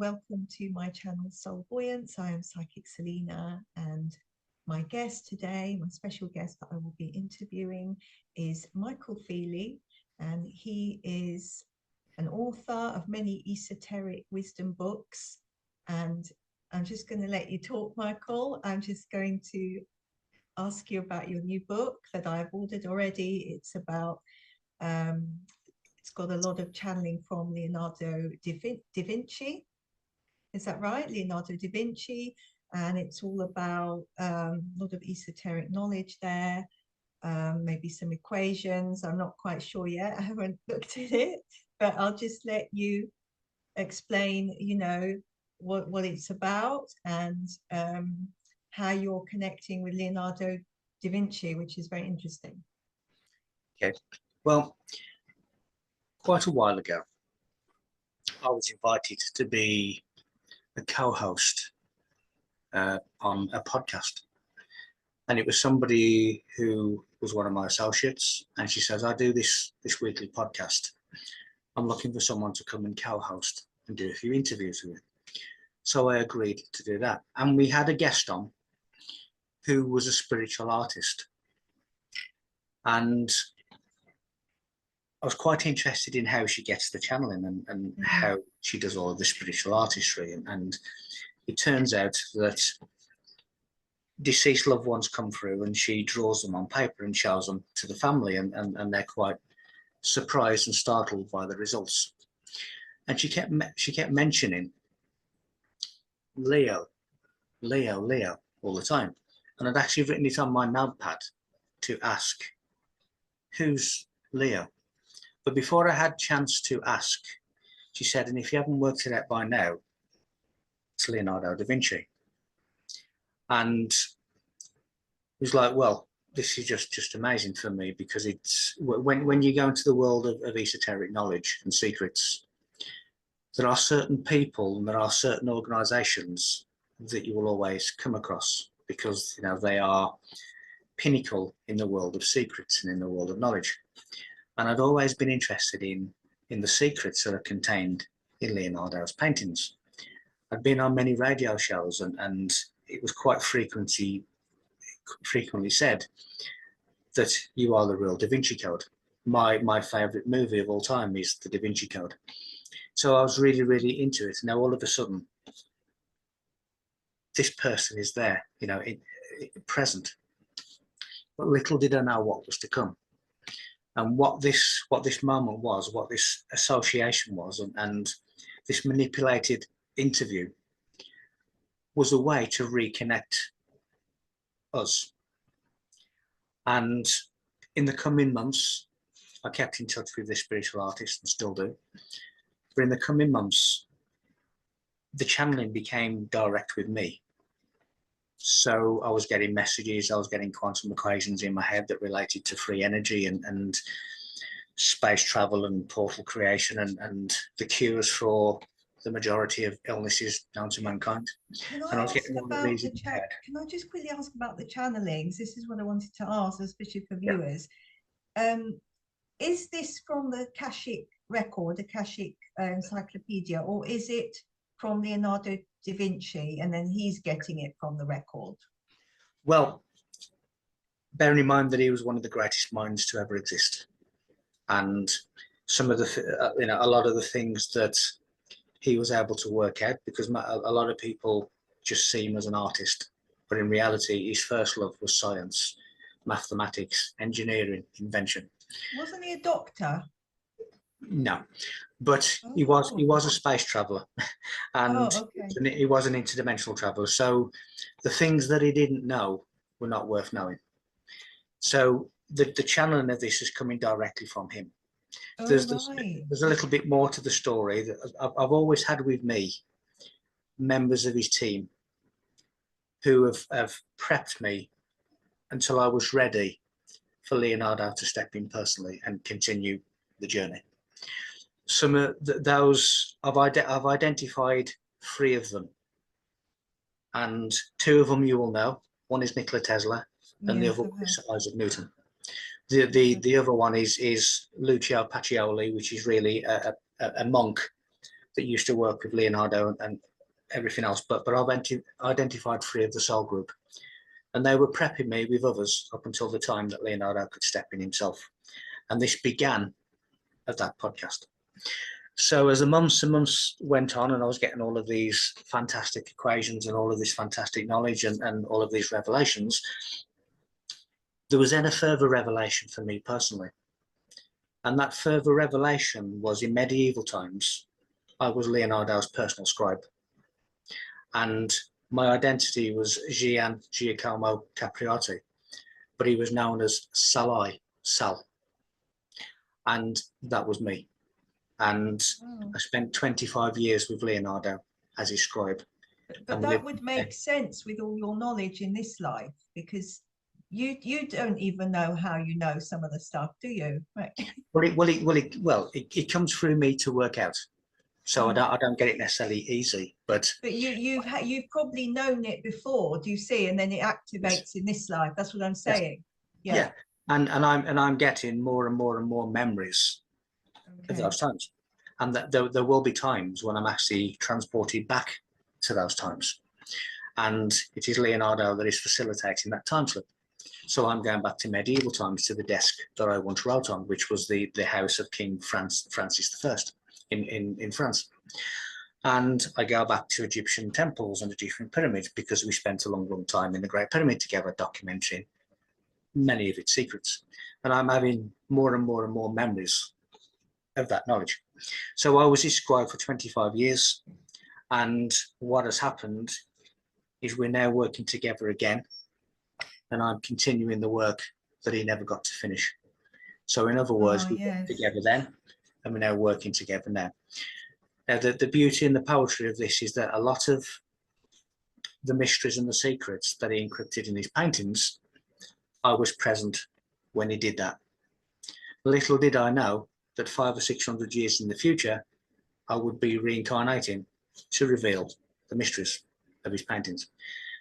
welcome to my channel Soul-Voyance. I am Psychic Selina, and my guest today, my special guest that I will be interviewing, is Michael Feeley, and he is an author of many esoteric wisdom books. And I'm just going to let you talk, Michael. I'm just going to ask you about your new book that I've ordered already. It's about it's got a lot of channeling from Leonardo Da Vinci. Is that right? Leonardo Da Vinci. And it's all about a lot of esoteric knowledge there, maybe some equations. I'm not quite sure yet. I haven't looked at it, but I'll just let you explain, what it's about and how you're connecting with Leonardo Da Vinci, which is very interesting. Okay. Well, quite a while ago, I was invited to be a co-host on a podcast, and it was somebody who was one of my associates, and she says, I do this weekly podcast. I'm looking for someone to come and co-host and do a few interviews with. So I agreed to do that, and we had a guest on who was a spiritual artist, and I was quite interested in how she gets the channeling and how she does all of the spiritual artistry. And it turns out that deceased loved ones come through and she draws them on paper and shows them to the family, and they're quite surprised and startled by the results. And she kept mentioning Leo all the time. And I'd actually written it on my notepad to ask, who's Leo? But before I had a chance to ask, she said, and if you haven't worked it out by now, it's Leonardo da Vinci. And it was like, well, this is just amazing for me, because it's when you go into the world of esoteric knowledge and secrets, there are certain people and there are certain organizations that you will always come across, because they are pinnacle in the world of secrets and in the world of knowledge. And I'd always been interested in the secrets that are contained in Leonardo's paintings. I'd been on many radio shows, and it was quite frequently said that you are the real Da Vinci Code. My favorite movie of all time is the Da Vinci Code. So I was really, really into it. Now all of a sudden, this person is there, present. But little did I know what was to come. And what this moment was, what this association was, and this manipulated interview was a way to reconnect us. And in the coming months, I kept in touch with this spiritual artist and still do. But in the coming months, the channeling became direct with me. So I was getting messages, I was getting quantum equations in my head that related to free energy and space travel and portal creation and the cures for the majority of illnesses known to mankind. Can And I I was ask getting all of about these the chat? Can I just quickly ask about the channelings? This is what I wanted to ask, especially for viewers. Is this from the Akashic record, Akashic encyclopedia, or is it from Leonardo da Vinci and then he's getting it from the record? Well, bearing in mind that he was one of the greatest minds to ever exist, and some of the a lot of the things that he was able to work out, because a lot of people just see him as an artist, but in reality his first love was science, mathematics, engineering, invention. Wasn't he a doctor? No, but he was a space traveler, and he was an interdimensional traveler. So the things that he didn't know were not worth knowing. So the channeling of this is coming directly from him. There's a little bit more to the story that I've always had with me members of his team who have prepped me until I was ready for Leonardo to step in personally and continue the journey. Some of those I've identified 3 of them, and 2 of them you will know. One is Nikola Tesla, and the other one is Isaac Newton. The other one is Lucio Pacioli, which is really a monk that used to work with Leonardo and everything else, but I've identified 3 of the soul group, and they were prepping me with others up until the time that Leonardo could step in himself. And this began at that podcast. So as the months and months went on, and I was getting all of these fantastic equations and all of this fantastic knowledge and all of these revelations, there was then a further revelation for me personally. And that further revelation was in medieval times, I was Leonardo's personal scribe. And my identity was Gian Giacomo Capriati, but he was known as Salai, Sal. And that was me. And I spent 25 years with Leonardo as his scribe. But that would make sense with all your knowledge in this life, because you don't even know how you know some of the stuff, do you? Right. It comes through me to work out. So I don't get it necessarily easy, but you've probably known it before, do you see? And then it activates in this life. That's what I'm saying. Yeah. And I'm getting more and more and more memories of those times, and that there will be times when I'm actually transported back to those times, and it is Leonardo that is facilitating that time slip. So I'm going back to medieval times, to the desk that I once wrote on, which was the house of King Francis I in France. And I go back to Egyptian temples and Egyptian pyramids, because we spent a long time in the Great Pyramid together documenting many of its secrets. And I'm having more and more and more memories of that knowledge. So I was his scribe for 25 years. And what has happened is we're now working together again. And I'm continuing the work that he never got to finish. So in other words, we worked together then, and we're now working together now. Now, the beauty and the poetry of this is that a lot of the mysteries and the secrets that he encrypted in his paintings, I was present when he did that. Little did I know that 500 or 600 years in the future, I would be reincarnating to reveal the mysteries of his paintings.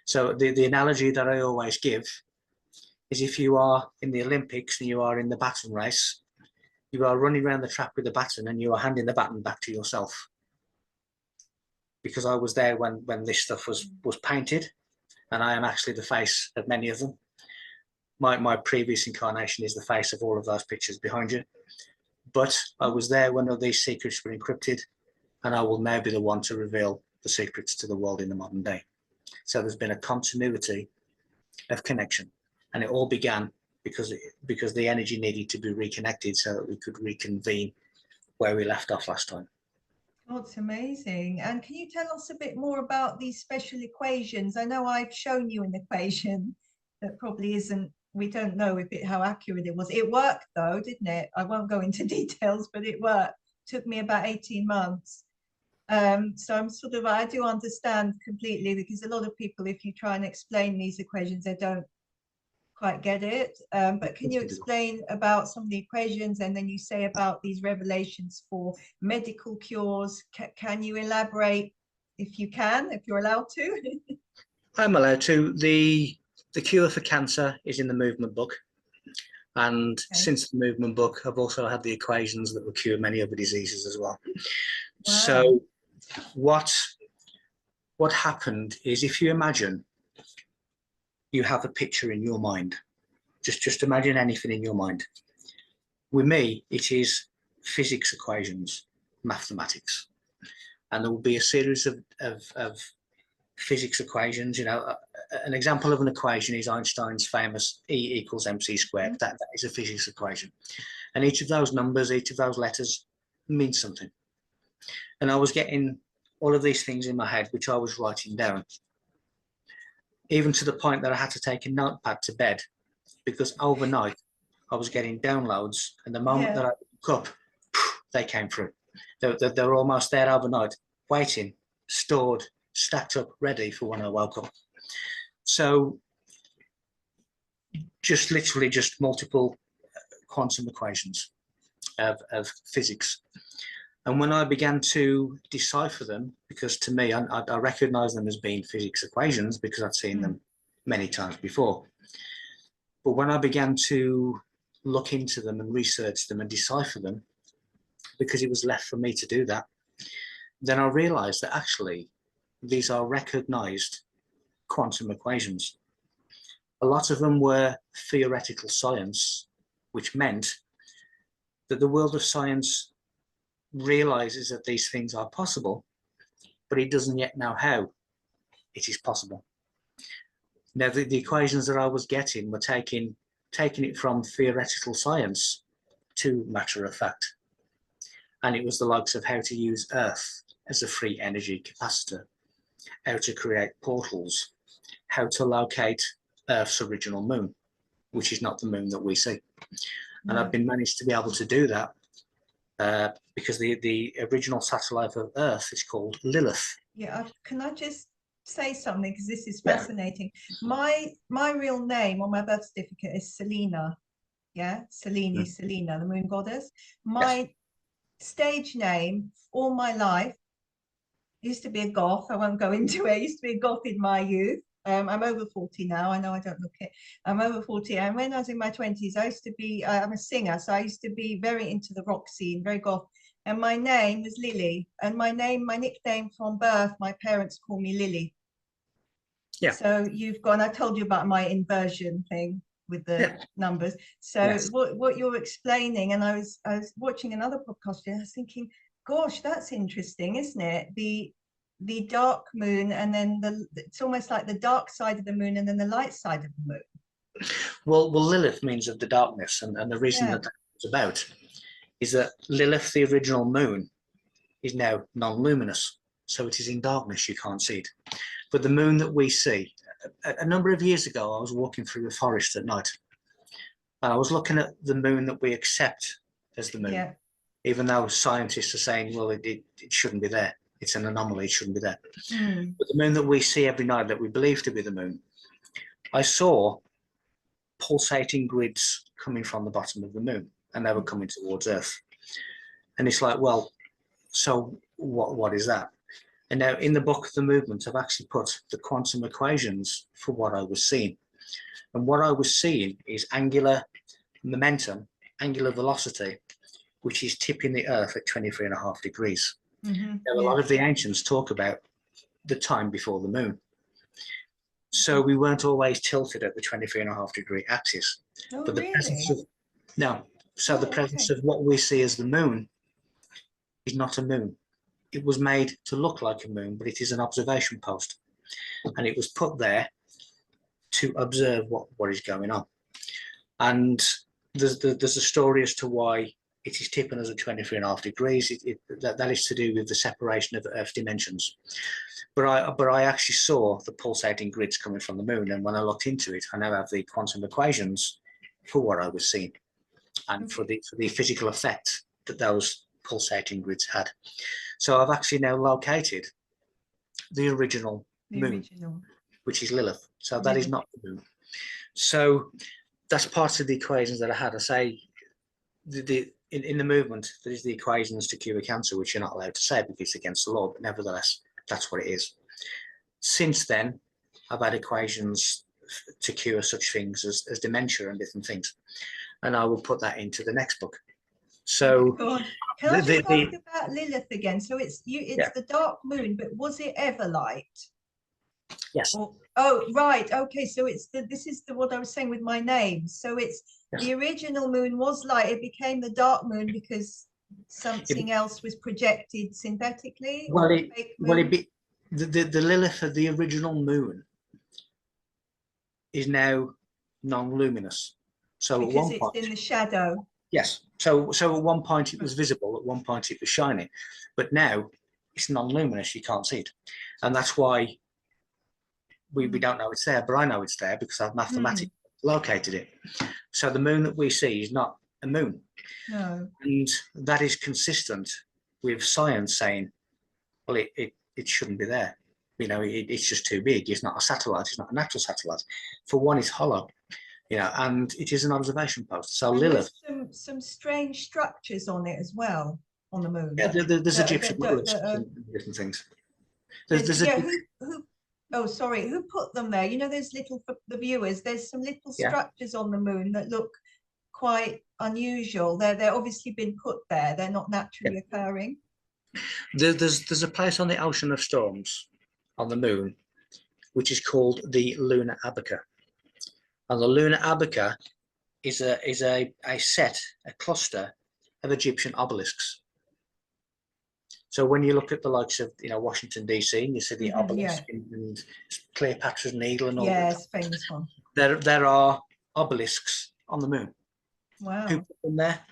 So the analogy that I always give is, if you are in the Olympics and you are in the baton race, you are running around the track with the baton and you are handing the baton back to yourself. Because I was there when this stuff was painted, and I am actually the face of many of them. My previous incarnation is the face of all of those pictures behind you. But I was there when all these secrets were encrypted, and I will now be the one to reveal the secrets to the world in the modern day. So there's been a continuity of connection, and it all began because the energy needed to be reconnected so that we could reconvene where we left off last time. Oh, it's amazing. And can you tell us a bit more about these special equations? I know I've shown you an equation that probably isn't, we don't know how accurate it was. It worked though, didn't it? I won't go into details, but it worked. Took me about 18 months. So I do understand completely, because a lot of people, if you try and explain these equations, they don't quite get it. But can you explain about some of the equations, and then you say about these revelations for medical cures? Can you elaborate, if you can, if you're allowed to? I'm allowed to. The cure for cancer is in the movement book. And since the movement book, I've also had the equations that will cure many other diseases as well. Wow. So what happened is, if you imagine you have a picture in your mind, just imagine anything in your mind. With me, it is physics equations, mathematics. And there will be a series of physics equations. You know, an example of an equation is Einstein's famous E equals mc squared. That is a physics equation. And each of those numbers, each of those letters means something. And I was getting all of these things in my head, which I was writing down, even to the point that I had to take a notepad to bed, because overnight I was getting downloads, and the moment that I woke up, they came through. They were almost there overnight, waiting, stored, stacked up, ready for when I woke up. So literally just multiple quantum equations of physics. And when I began to decipher them, because to me, I recognize them as being physics equations because I'd seen them many times before. But when I began to look into them and research them and decipher them, because it was left for me to do that, then I realized that actually these are recognized quantum equations. A lot of them were theoretical science, which meant that the world of science realizes that these things are possible, but it doesn't yet know how it is possible. Now, the equations that I was getting were taking it from theoretical science to matter of fact. And it was the likes of how to use Earth as a free energy capacitor, how to create portals, how to locate Earth's original moon, which is not the moon that we see. And I've been managed to be able to do that because the original satellite of Earth is called Lilith. Yeah, can I just say something, because this is fascinating. My real name on my birth certificate is Selina. Yeah, Selina, the moon goddess. My stage name all my life used to be a goth. I won't go into it. I used to be a goth in my youth. I'm over 40 now. I know I don't look it. I'm over 40. And when I was in my 20s, I used to be, I'm a singer. So I used to be very into the rock scene, very goth. And my name was Lily. And my nickname from birth, my parents call me Lily. Yeah. So you've gone, I told you about my inversion thing with the numbers. So what you're explaining, and I was watching another podcast, and I was thinking, gosh, that's interesting, isn't it? The dark moon, and then it's almost like the dark side of the moon and then the light side of the moon. Well, Lilith means of the darkness, and the reason that that's about is that Lilith, the original moon, is now non-luminous, so it is in darkness, you can't see it. But the moon that we see, a number of years ago, I was walking through the forest at night, and I was looking at the moon that we accept as the moon, even though scientists are saying, well, it shouldn't be there. It's an anomaly, it shouldn't be there. But the moon that we see every night that we believe to be the moon, I saw pulsating grids coming from the bottom of the moon, and they were coming towards Earth. And it's like, well, so what is that? And now in the book, The Movement, I've actually put the quantum equations for what I was seeing. And what I was seeing is angular momentum, angular velocity, which is tipping the Earth at 23.5 degrees. Now, a lot of the ancients talk about the time before the moon. So we weren't always tilted at the 23.5 degree axis. Oh, but the really? presence of the presence of what we see as the moon is not a moon. It was made to look like a moon, but it is an observation post. And it was put there to observe what is going on. And there's a story as to why it is tipping us at 23.5 degrees. That is to do with the separation of the Earth's dimensions. But I actually saw the pulsating grids coming from the moon, and when I looked into it, I now have the quantum equations for what I was seeing, and for the physical effect that those pulsating grids had. So I've actually now located the original moon, which is Lilith. So that is not the moon. So that's part of the equations that I had. I say in the movement, there is the equations to cure cancer, which you're not allowed to say because it's against the law, but nevertheless, that's what it is. Since then, I've had equations to cure such things as dementia and different things. And I will put that into the next book. So can I just ask about Lilith again? So it's the dark moon, but was it ever light? Yes. Oh, right. Okay. So this is what I was saying with my name. So it's the original moon was light. It became the dark moon because something else was projected synthetically. The Lilith of the original moon is now non-luminous. So because at one it's point, in the shadow. Yes. So at one point it was visible, at one point it was shining, but now it's non-luminous, you can't see it. And that's why we don't know it's there, but I know it's there because I've mathematically located it. So the moon that we see is not a moon. No. And that is consistent with science saying, well, it shouldn't be there. You know, it's just too big. It's not a satellite. It's not a natural satellite. For one, it's hollow. You know, and it is an observation post. So Lilith. Some strange structures on it as well on the moon. Yeah, there's Egyptian monoliths and different things. Who put them there? You know, there's little, for the viewers, there's some little structures on the moon that look quite unusual. They're obviously been put there. They're not naturally occurring. There's a place on the Ocean of Storms on the moon, which is called the Lunar Abaca. And the Lunar Abaca is a cluster of Egyptian obelisks. So when you look at the likes of Washington DC, and you see the obelisk Yeah. and Cleopatra's Needle and all Yes, famous one. there are obelisks on the moon. Who Wow. put them there?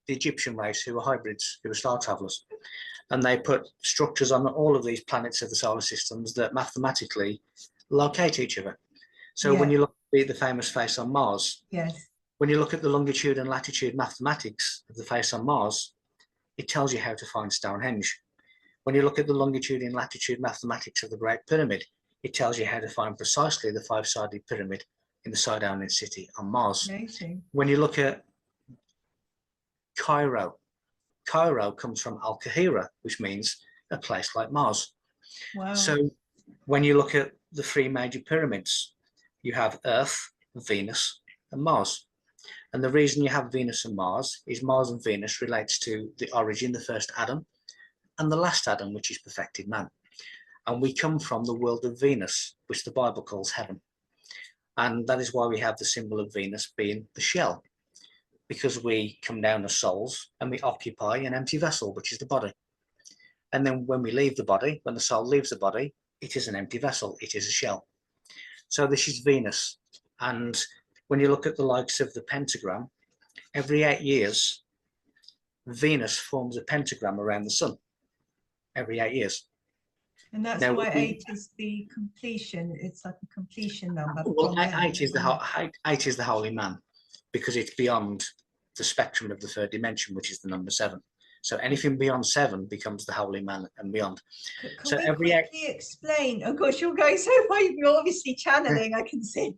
The Egyptian race, who were hybrids, who were star travelers. And they put structures on all of these planets of the solar systems that mathematically locate each other. So when you look at the famous face on Mars, Yes. when you look at the longitude and latitude mathematics of the face on Mars, it tells you how to find Stonehenge. When you look at the longitude and latitude mathematics of the Great Pyramid, it tells you how to find precisely the five-sided pyramid in the Sidonian city on Mars. Amazing. When you look at Cairo, Cairo comes from Al-Qahira, which means a place like Mars. Wow. So when you look at the three major pyramids, you have Earth, Venus, and Mars. And the reason you have Venus and Mars is Mars and Venus relates to the origin, the first Adam, and the last Adam, which is perfected man. And we come from the world of Venus, which the Bible calls heaven. And that is why we have the symbol of Venus being the shell, because we come down as souls and we occupy an empty vessel, which is the body. And then when we leave the body, when the soul leaves the body, it is an empty vessel, it is a shell. So this is Venus. And when you look at the likes of the pentagram, every 8 years, Venus forms a pentagram around the sun, every 8 years. And that's Now, why 8 is the completion. It's like a completion number. well, eight is the holy man, because it's beyond the spectrum of the third dimension, which is the number 7. So anything beyond 7 becomes the holy man and beyond. Can so we every quickly explain? Oh gosh, you're going so far. You're obviously channeling. I can see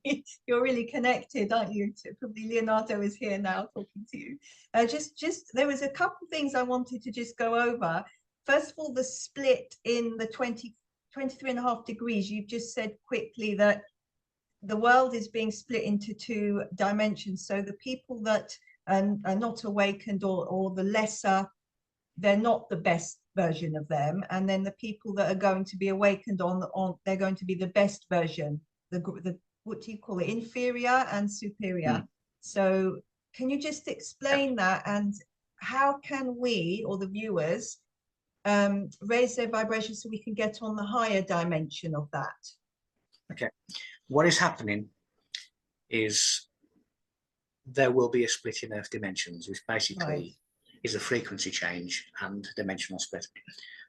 you're really connected, aren't you? Probably Leonardo is here now talking to you. Just there was a couple things I wanted to just go over. First of all, the split in the 23.5 degrees. You've just said quickly that the world is being split into 2 dimensions. So the people that are not awakened or the lesser, they're not the best version of them, and then the people that are going to be awakened on they're going to be the best version, the what do you call it, inferior and superior. So can you just explain that, and how can we or the viewers raise their vibration so we can get on the higher dimension of that? Okay, what is happening is there will be a split in Earth dimensions, which basically is a frequency change and dimensional split.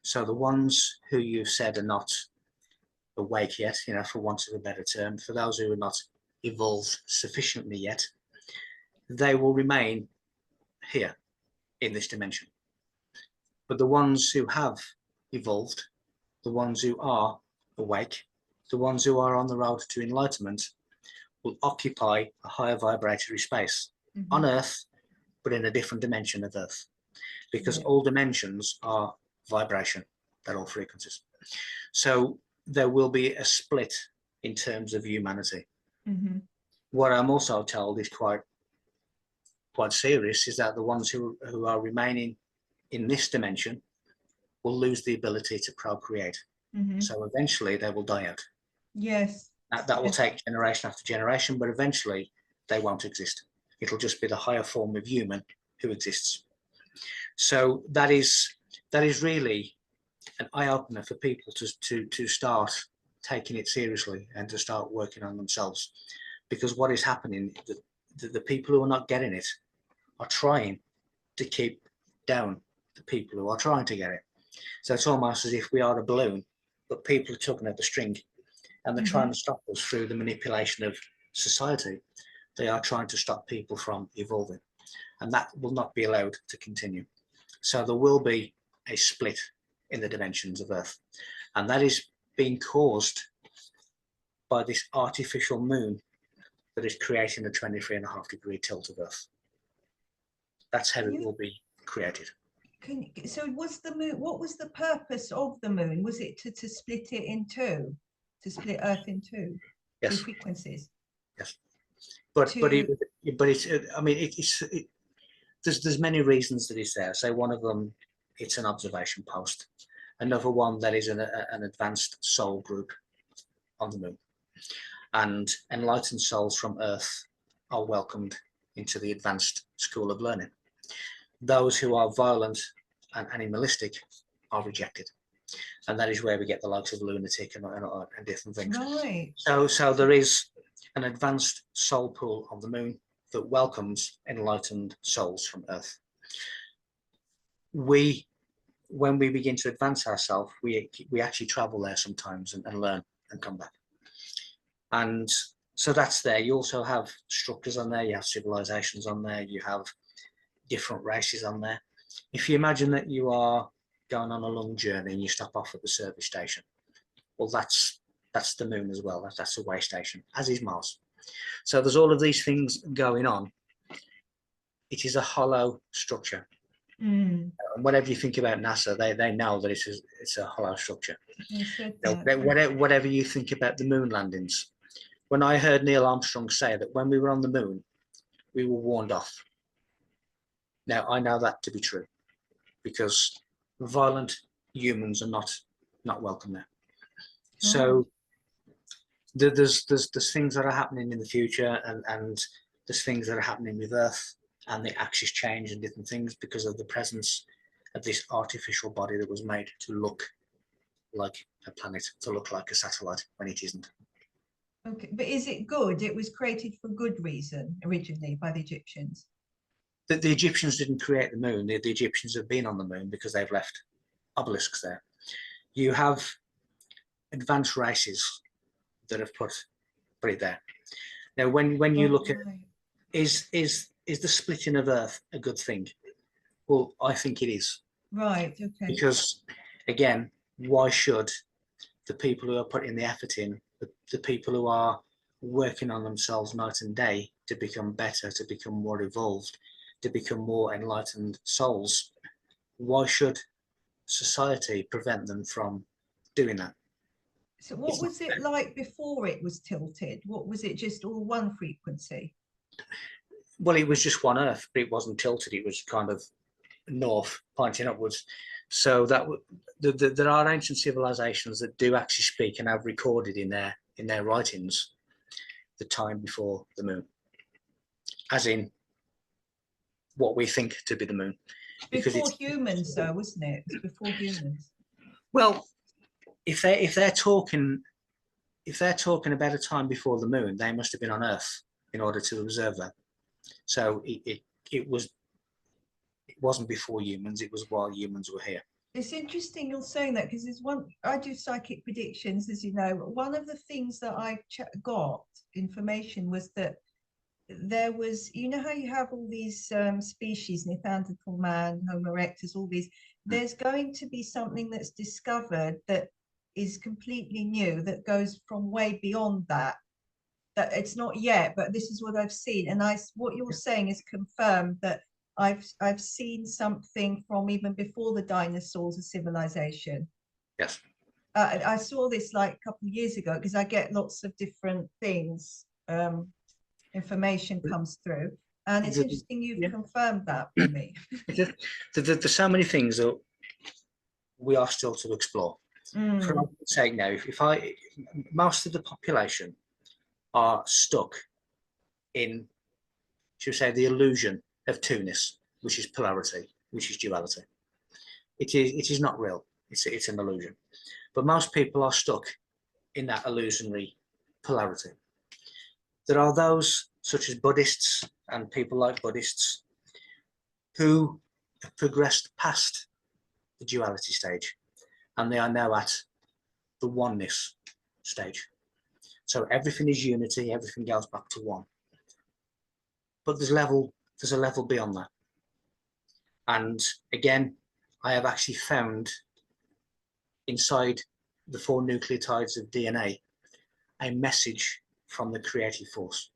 So the ones who you've said are not awake yet, for want of a better term, for those who are not evolved sufficiently yet, they will remain here in this dimension. But the ones who have evolved, the ones who are awake, the ones who are on the road to enlightenment, will occupy a higher vibratory space on Earth, but in a different dimension of Earth, because all dimensions are vibration, they're all frequencies. So there will be a split in terms of humanity. What I'm also told is quite serious, is that the ones who are remaining in this dimension will lose the ability to procreate. So eventually they will die out. Yes. That will take generation after generation, but eventually they won't exist. It'll just be the higher form of human who exists. So that is really an eye-opener for people to start taking it seriously and to start working on themselves. Because what is happening, the people who are not getting it are trying to keep down the people who are trying to get it. So it's almost as if we are a balloon, but people are tugging at the string, and they're trying to stop us through the manipulation of society. They are trying to stop people from evolving, and that will not be allowed to continue. So there will be a split in the dimensions of Earth, and that is being caused by this artificial moon that is creating a 23.5 degree tilt of Earth. That's how it will be created. So was the moon, what was the purpose of the moon? Was it to split it in 2, to split Earth in 2? Yes. 2 frequencies? Yes. But it's, I mean, there's many reasons that it's there. So one of them it's an observation post. Another one that is an advanced soul group on the moon. And enlightened souls from Earth are welcomed into the advanced school of learning. Those who are violent and animalistic are rejected. And that is where we get the likes of lunatic and different things. Right. So there is an advanced soul pool on the moon that welcomes enlightened souls from Earth. When we begin to advance ourselves, we actually travel there sometimes and learn and come back. And so that's there. You also have structures on there, you have civilizations on there, you have different races on there. If you imagine that you are going on a long journey and you stop off at the service station, well, that's the moon as well. That's a way station, as is Mars. So there's all of these things going on. It is a hollow structure. And whatever you think about NASA, they know that it's a hollow structure. They said that. Whatever you think about the moon landings, when I heard Neil Armstrong say that when we were on the moon, we were warned off. Now, I know that to be true because violent humans are not welcome there. So there's things that are happening in the future, and there's things that are happening with Earth and the axis change and different things because of the presence of this artificial body that was made to look like a planet, to look like a satellite when it isn't. Okay, but is it good? It was created for good reason originally by the Egyptians. The Egyptians didn't create the moon. The Egyptians have been on the moon because they've left obelisks there. You have advanced races that have put it there. Now, when you look at is the splitting of Earth a good thing? Well, I think it is. Right. Okay. Because again, why should the people who are putting the effort in, the people who are working on themselves night and day to become better, to become more evolved, to become more enlightened souls, why should society prevent them from doing that? So what was it like before it was tilted? What was it, just all one frequency? Well, it was just one Earth, but it wasn't tilted. It was kind of north, pointing upwards. So that there are ancient civilizations that do actually speak and have recorded in their writings the time before the moon, as in what we think to be the moon. Before humans, though, wasn't it? It was before humans. Well, if they're talking about a time before the moon, they must have been on Earth in order to observe that. So it wasn't before humans, it was while humans were here. It's interesting you're saying that, because there's one, I do psychic predictions, as you know. One of the things that I got information was that there was, you know how you have all these species, Neanderthal man, Homo erectus, all these, there's going to be something that's discovered that is completely new, that goes from way beyond that it's not yet, but this is what I've seen. And what you're saying is confirmed that I've seen something from even before the dinosaurs of civilization. Yes. I saw this like a couple of years ago because I get lots of different things, information comes through, and it's interesting you've confirmed that for me. There's so many things that we are still to explore. For argument's sake, now, if most of the population are stuck in, should we say, the illusion of two-ness, which is polarity, which is duality. It is not real. It's an illusion. But most people are stuck in that illusionary polarity. There are those, such as Buddhists and people like Buddhists, who have progressed past the duality stage, and they are now at the oneness stage. So everything is unity, everything goes back to one. But there's a level beyond that. And again, I have actually found inside the 4 nucleotides of DNA a message from the creative force.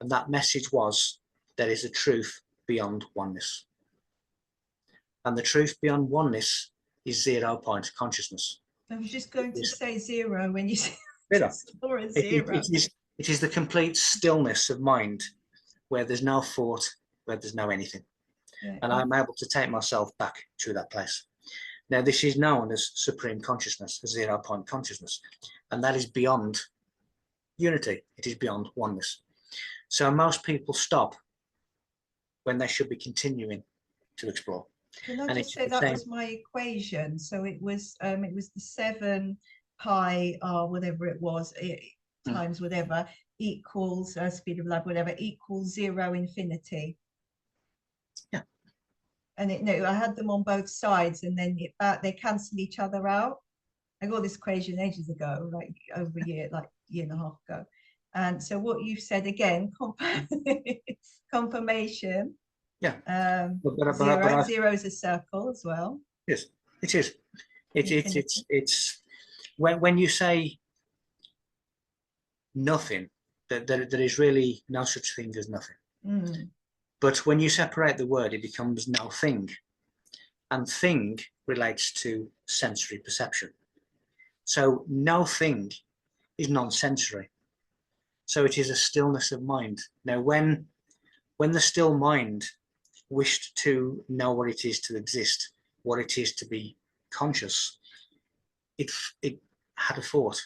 And that message was, there is a truth beyond oneness. And the truth beyond oneness is 0 point consciousness. I was just going to say zero when you said zero. It is the complete stillness of mind, where there's no thought, where there's no anything. Yeah. and I'm able to take myself back to that place. Now, this is known as supreme consciousness, zero-point consciousness, and that is beyond unity. It is beyond oneness. So most people stop when they should be continuing to explore. Can I And just it's say the that same. was my equation? So it was the 7 pi r whatever it was times whatever equals speed of light whatever equals 0 infinity. Yeah. And it no, I had them on both sides, and then they cancel each other out. I got this equation ages ago, like over a year, like year and a half ago. And so what you've said again, confirmation. Yeah. Zero. Zero is a circle as well. Yes, it is. Infinity. It's when you say nothing, there is really no such thing as nothing. Mm. But when you separate the word, it becomes no thing. And thing relates to sensory perception. So no thing is non-sensory. So it is a stillness of mind. Now, when the still mind wished to know what it is to exist, what it is to be conscious, it had a thought.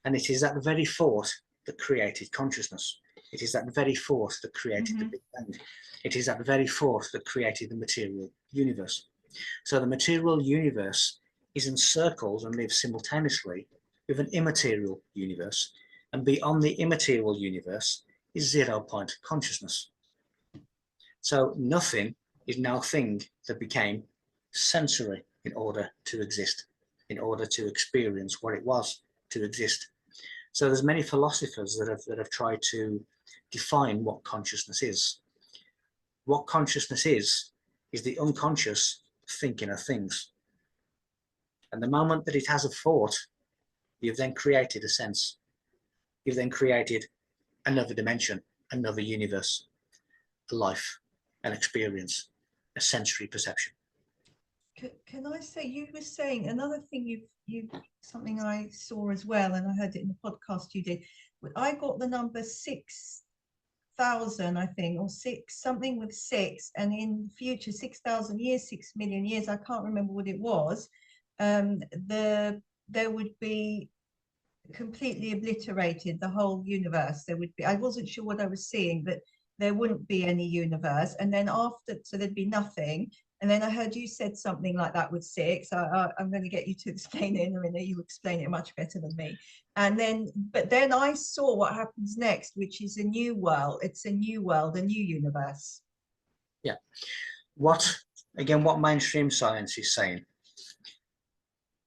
And it is that very thought that created consciousness. It is that very force that created the Big Bang. It is that very force that created the material universe. So the material universe is encircled and lives simultaneously with an immaterial universe. And beyond the immaterial universe is 0-point consciousness. So nothing is now thing that became sensory in order to exist, in order to experience what it was to exist. So there's many philosophers that have tried to define what consciousness is. What consciousness is the unconscious thinking of things. And the moment that it has a thought, you've then created a sense. You've then created another dimension, another universe, a life, an experience, a sensory perception. Can I say, you were saying another thing, you something I saw as well, and I heard it in the podcast you did. I got the number 6,000, I think, or six, something with 6, and in future 6,000 years, 6 million years, I can't remember what it was. There would be completely obliterated the whole universe. There would be, I wasn't sure what I was seeing, but there wouldn't be any universe. And then after, so there'd be nothing. And then I heard you said something like that with 6. I'm going to get you to explain it in a minute. You explain it much better than me. And then, but then I saw what happens next, which is a new world. It's a new world, a new universe. Yeah. What mainstream science is saying,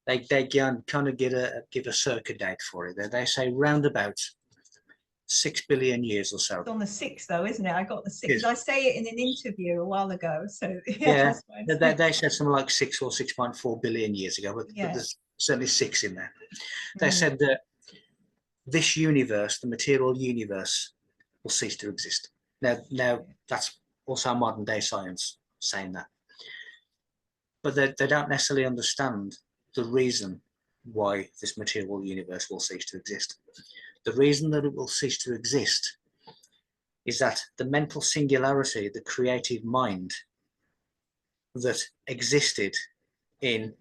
they can kind of give a circa date for it. They say round about 6 billion years or so. It's on the 6th, though, isn't it? I got the 6th. Did I say it in an interview a while ago? So yeah, they said something like 6 or 6.4 billion years ago, but there's certainly 6 in there. They said that this universe, the material universe, will cease to exist. Now that's also modern day science saying that, but they don't necessarily understand the reason why this material universe will cease to exist. The reason that it will cease to exist is that the mental singularity, the creative mind that existed in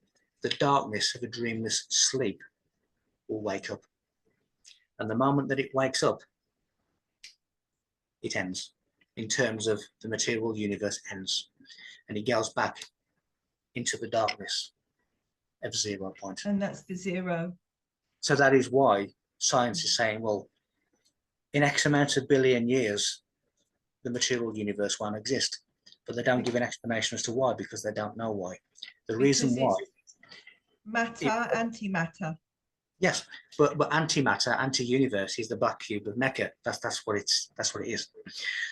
the darkness of a dreamless sleep, will wake up. And the moment that it wakes up, it ends. In terms of the material universe ends. And it goes back into the darkness of 0 point. And that's the 0. So that is why science is saying, well, in X amount of billion years, the material universe won't exist. But they don't give an explanation as to why, because they don't know why. The reason why. Matter, antimatter. Yes, but antimatter, anti-universe is the black cube of Mecca. That's what it is.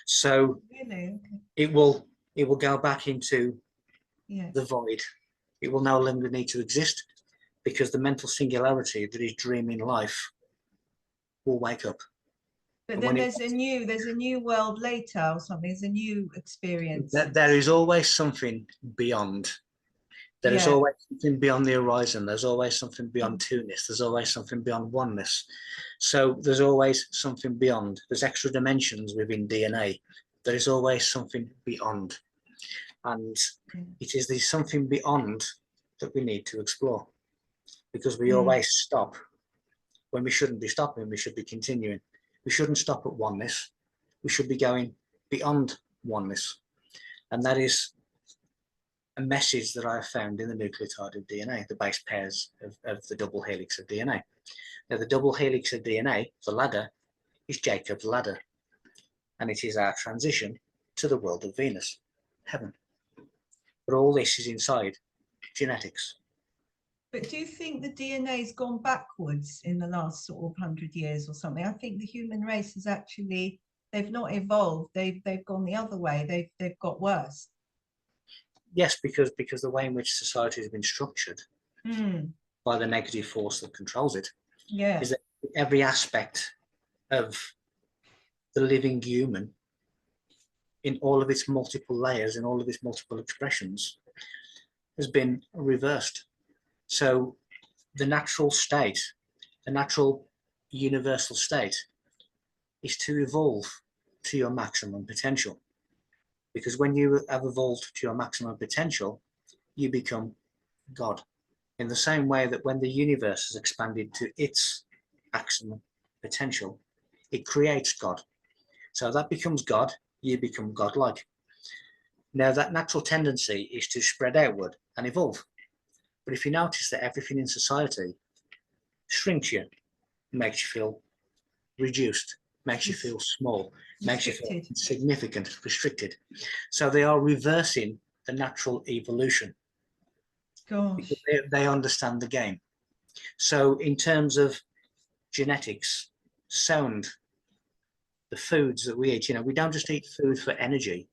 So really? it will go back into Yes. the void. It will no longer need to exist, because the mental singularity that is dreaming life will wake up. But then there's a new world later or something. There's a new experience. There is always something beyond. There is always something beyond the horizon. There's always something beyond two-ness. There's always something beyond oneness. So there's always something beyond. There's extra dimensions within DNA. There is always something beyond. And Yeah. it is there's something beyond that we need to explore, because we Mm. always stop when we shouldn't be stopping. We should be continuing. We shouldn't stop at oneness. We should be going beyond oneness. And that is a message that I have found in the nucleotide of DNA, the base pairs of the double helix of DNA. Now, the double helix of DNA, the ladder, is Jacob's ladder, and it is our transition to the world of Venus, heaven. But all this is inside genetics. But do you think the DNA's gone backwards in the last sort of 100 years or something? I think the human race has actually, they've not evolved. They've gone the other way. They've got worse. Yes, because the way in which society has been structured by the negative force that controls it, Yeah. is that every aspect of the living human, in all of its multiple layers and all of its multiple expressions, has been reversed. So the natural state, the natural universal state, is to evolve to your maximum potential. Because when you have evolved to your maximum potential, you become God. In the same way that when the universe has expanded to its maximum potential, it creates God. So that becomes God, you become godlike. Now, that natural tendency is to spread outward and evolve. But if you notice that everything in society shrinks you, makes you feel reduced, makes you feel small, makes you feel insignificant, restricted. So they are reversing the natural evolution. Gosh. Because they understand the game. So in terms of genetics, sound, the foods that we eat, we don't just eat food for energy,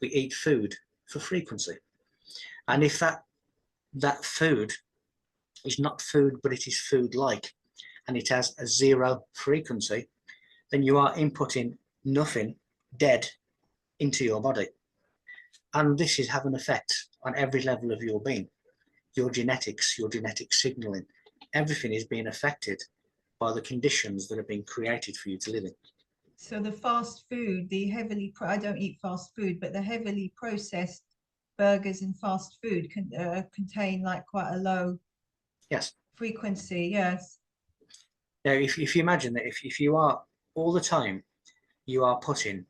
we eat food for frequency. And if that food is not food, but it is food-like, and it has a zero frequency, then you are inputting nothing, dead, into your body. And this is having an effect on every level of your being. Your genetics, your genetic signaling, everything is being affected by the conditions that have been created for you to live in. So the fast food, I don't eat fast food, but the heavily processed burgers and fast food contain like quite a low frequency. Yes. Now, if you imagine that if you are all the time, you are putting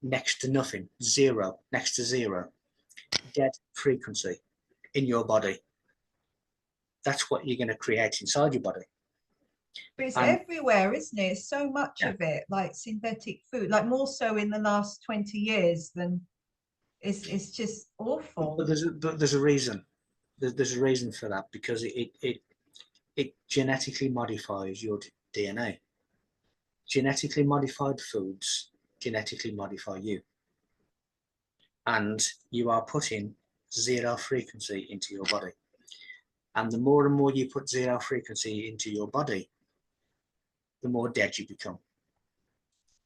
next to nothing, zero, next to zero, dead frequency in your body, that's what you're going to create inside your body. But it's everywhere, isn't it? So much of it, like synthetic food, like more so in the last 20 years than it's just awful. But there's a reason. There's a reason for that, because it genetically modifies your DNA. Genetically modified foods genetically modify you. And you are putting zero frequency into your body. And the more and more you put zero frequency into your body, the more dead you become.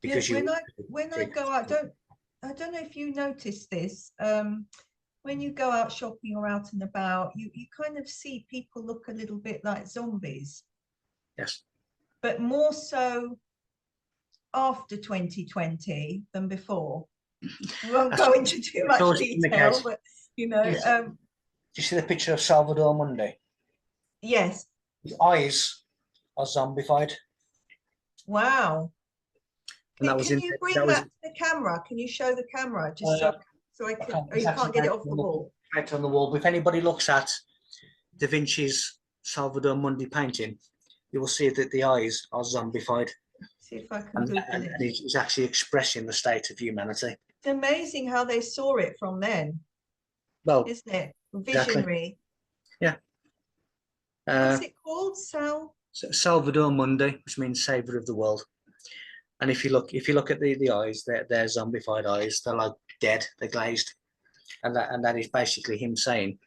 Because when I go out, I don't know if you notice this. When you go out shopping or out and about, you kind of see people look a little bit like zombies. Yes. But more so after 2020 than before. We won't go into too much detail, but do you see the picture of Salvador Mundi? Yes. His eyes are zombified. Wow. Can you bring that to the camera? Can you show the camera just so I can? Oh, you can't get it off the wall. Right on the wall. But if anybody looks at Da Vinci's Salvador Mundi painting, you will see that the eyes are zombified. See if I can Google it. And he's actually expressing the state of humanity. It's amazing how they saw it from then. Well, isn't it? Visionary. Exactly. Yeah. What's it called? Salvador Mundi, which means savior of the world. And if you look at the eyes, they're zombified eyes. They're like dead. They're glazed, and that is basically him saying,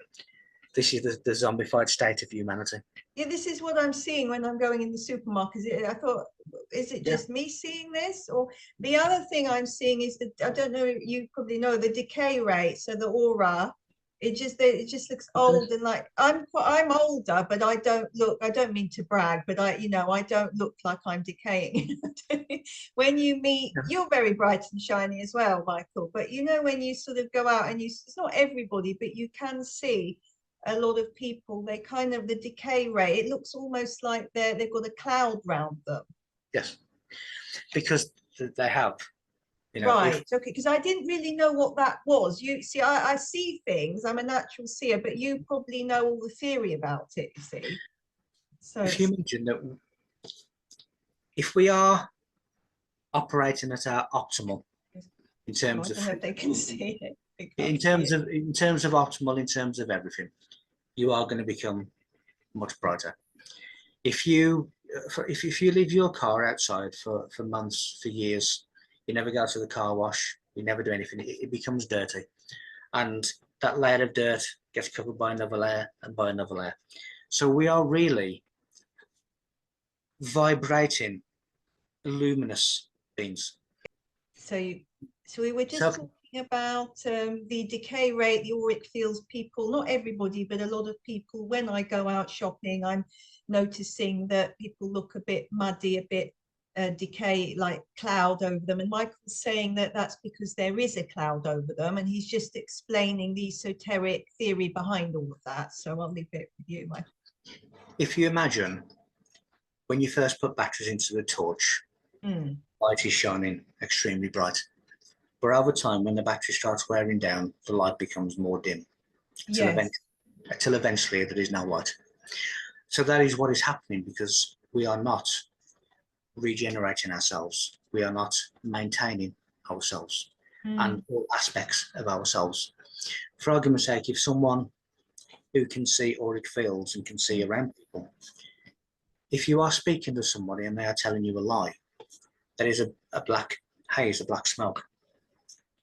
"This is the zombified state of humanity." Yeah, this is what I'm seeing when I'm going in the supermarket. I thought, is it just me seeing this? Or the other thing I'm seeing is that, I don't know, you probably know, the decay rate, so the aura It just looks old, and like I'm older, but I don't mean to brag, but I don't look like I'm decaying. When you meet, you're very bright and shiny as well, Michael, but when you sort of go out and it's not everybody, but you can see a lot of people, they kind of, the decay rate, it looks almost like they've got a cloud round them. Yes, because they have. Right, okay, because I didn't really know what that was. You see, I see things, I'm a natural seer, but you probably know all the theory about it, you see. So if you imagine that, if we are operating at our optimal in terms I don't of know if they can see it. in terms of optimal in terms of everything, you are going to become much brighter. If you leave your car outside for months, for years, you never go to the car wash, you never do anything, it becomes dirty, and that layer of dirt gets covered by another layer and by another layer. So we are really vibrating luminous beings. So we were just talking about the decay rate, the auric fields. People, not everybody, but a lot of people, when I go out shopping, I'm noticing that people look a bit muddy, a bit decay, like cloud over them. And Michael's saying that that's because there is a cloud over them, and he's just explaining the esoteric theory behind all of that. So I'll leave it with you, Michael. If you imagine when you first put batteries into the torch, light is shining extremely bright. But over time, when the battery starts wearing down, the light becomes more dim, until eventually there is no light. So that is what is happening, because we are not regenerating ourselves. We are not maintaining ourselves and all aspects of ourselves. For argument's sake, if someone who can see auric fields and can see around people, if you are speaking to somebody and they are telling you a lie, there is a black haze, a black smoke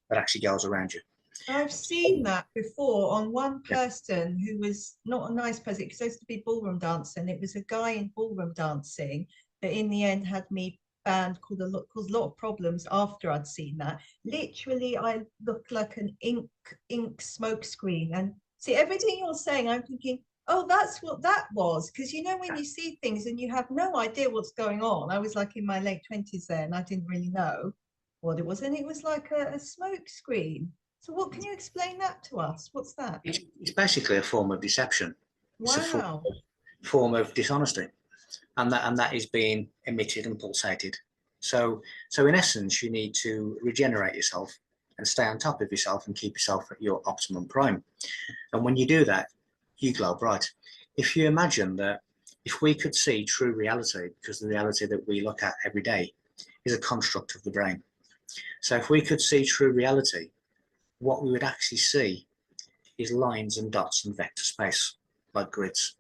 that actually goes around you. I've seen that before on one person who was not a nice person, because I used to be ballroom dancing. It was a guy in ballroom dancing that in the end had me banned, caused a lot of problems after I'd seen that. Literally, I looked like an ink smoke screen. And see, everything you're saying, I'm thinking, oh, that's what that was. Because when you see things and you have no idea what's going on. I was like in my late 20s then, I didn't really know what it was. And it was like a smoke screen. So what, can you explain that to us? What's that? It's basically a form of deception. It's Wow. a form of dishonesty, and that is being emitted and pulsated. So in essence, you need to regenerate yourself and stay on top of yourself and keep yourself at your optimum prime. And when you do that, you glow bright. If you imagine that, if we could see true reality, because the reality that we look at every day is a construct of the brain. So if we could see true reality, what we would actually see is lines and dots and vector space, like grids.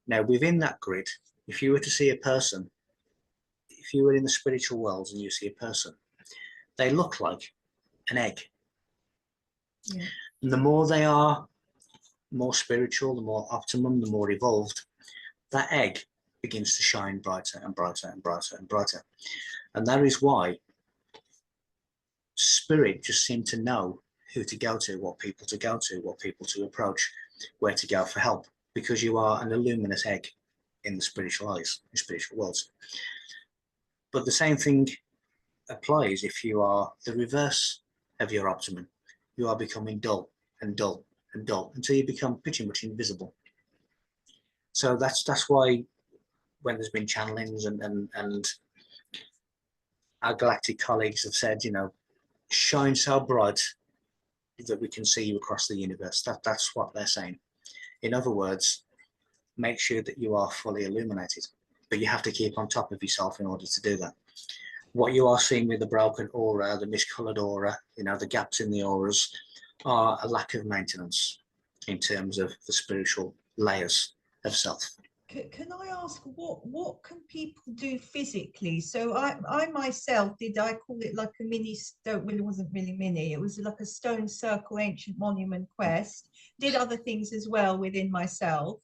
Now, within that grid, if you were to see a person, if you were in the spiritual worlds and you see a person, they look like an egg. Yeah. And the more they are more spiritual, the more optimum, the more evolved, that egg begins to shine brighter and brighter and brighter and brighter. And that is why spirit just seemed to know who to go to, what people to go to, what people to approach, where to go for help, because you are an illuminous egg in the spiritual eyes, in spiritual worlds. But the same thing applies if you are the reverse of your optimum. You are becoming dull and dull and dull until you become pretty much invisible. So that's why when there's been channelings and our galactic colleagues have said, shine so bright that we can see you across the universe. That's what they're saying. In other words, make sure that you are fully illuminated, but you have to keep on top of yourself in order to do that. What you are seeing with the broken aura, the miscoloured aura, the gaps in the auras, are a lack of maintenance in terms of the spiritual layers of self. Can I ask what can people do physically? So I myself I call it like a mini stone. Well, it wasn't really mini. It was like a stone circle ancient monument quest. Did other things as well within myself.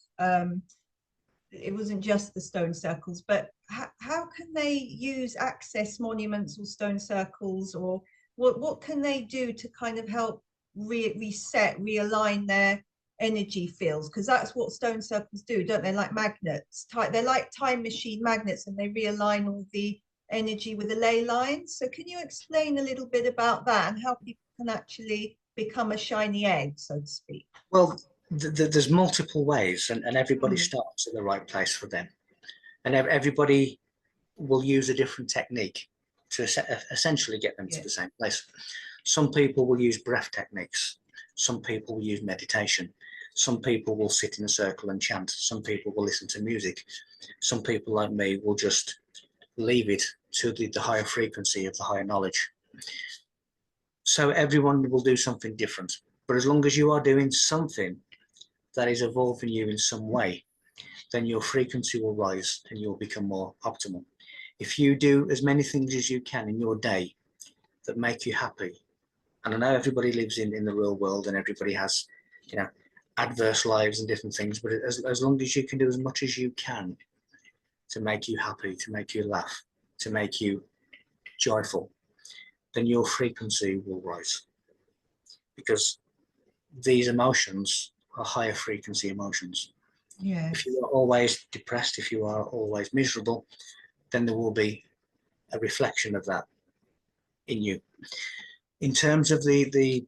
It wasn't just the stone circles, but how can they use access monuments or stone circles, or what can they do to kind of help reset, realign their energy fields, because that's what stone circles do, don't they? Like magnets, they're like time machine magnets, and they realign all the energy with the ley lines. So can you explain a little bit about that and how people can actually become a shiny egg, so to speak? Well, there's multiple ways, and everybody starts at the right place for them, and everybody will use a different technique to essentially get them to the same place. Some people will use breath techniques. Some people will use meditation. Some people will sit in a circle and chant. Some people will listen to music. Some people like me will just leave it to the higher frequency of the higher knowledge. So everyone will do something different. But as long as you are doing something that is evolving you in some way, then your frequency will rise and you'll become more optimal. If you do as many things as you can in your day that make you happy, and I know everybody lives in the real world and everybody has, you know, adverse lives and different things, but as long as you can do as much as you can to make you happy, to make you laugh, to make you joyful, then your frequency will rise. Because these emotions are higher frequency emotions. Yeah. If you are always depressed, if you are always miserable, then there will be a reflection of that in you. In terms of the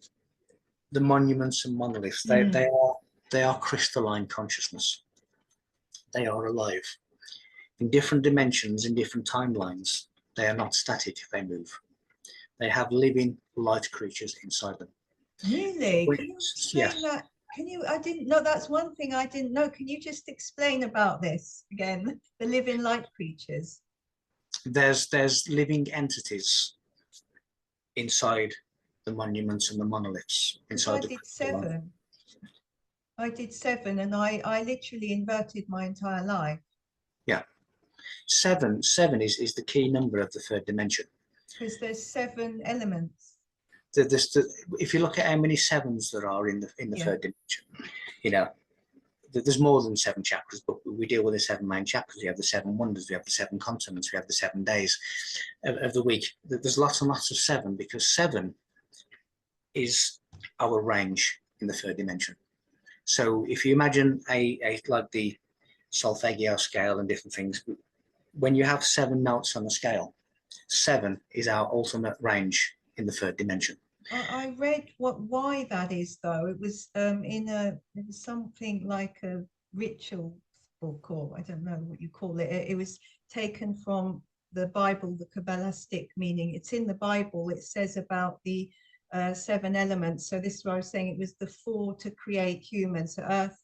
monuments and monoliths, they are crystalline consciousness. They are alive in different dimensions, in different timelines. They are not static, they move. They have living light creatures inside them. Really? Can you explain Yes. that? Can you, I didn't know, that's one thing I didn't know. Can you just explain about this again, the living light creatures? There's living entities inside the monuments and the monoliths, Because inside I the did crystalline. 7. I did 7 and I literally inverted my entire life. Yeah. Seven is the key number of the third dimension. Because there's 7 elements. If you look at how many sevens there are in the third dimension, you know, there's more than 7 chakras, but we deal with the 7 main chakras. We have the 7 wonders, we have the 7 continents, we have the 7 days of the week. There's lots and lots of 7 because 7 is our range in the third dimension. So if you imagine a like the solfeggio scale and different things, when you have 7 notes on the scale, 7 is our ultimate range in the third dimension. I read why that is though. It was it was something like a ritual book, or I don't know what you call it. It was taken from the Bible, the Kabbalistic meaning. It's in the Bible. It says about the 7 elements. So this is what I was saying. It was the 4 to create humans: so earth,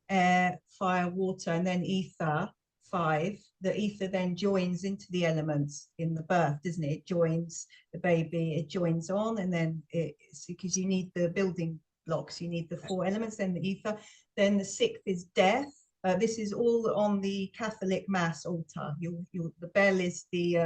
air, fire, water, and then ether. 5. The ether then joins into the elements in the birth, doesn't it? It joins the baby, it joins on, and then it's because you need the building blocks, you need the 4 elements, then the ether. Then the 6th is death. This is all on the Catholic Mass altar. The bell is the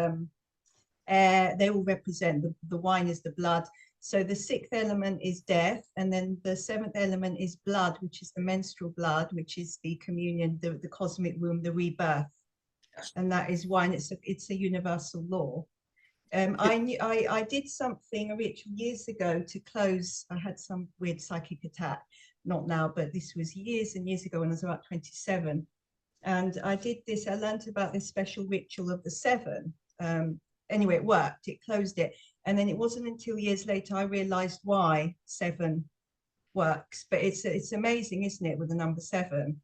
air, they all represent, the wine is the blood. So the 6th element is death, and then the 7th element is blood, which is the menstrual blood, which is the communion, the cosmic womb, the rebirth. Yes. And that is why it's a universal law. I did something, a ritual years ago to close. I had some weird psychic attack, not now, but this was years and years ago when I was about 27. And I did this, I learned about this special ritual of the 7. Anyway, it worked, it closed it. And then it wasn't until years later I realized why 7 works. But it's amazing, isn't it, with the number 7?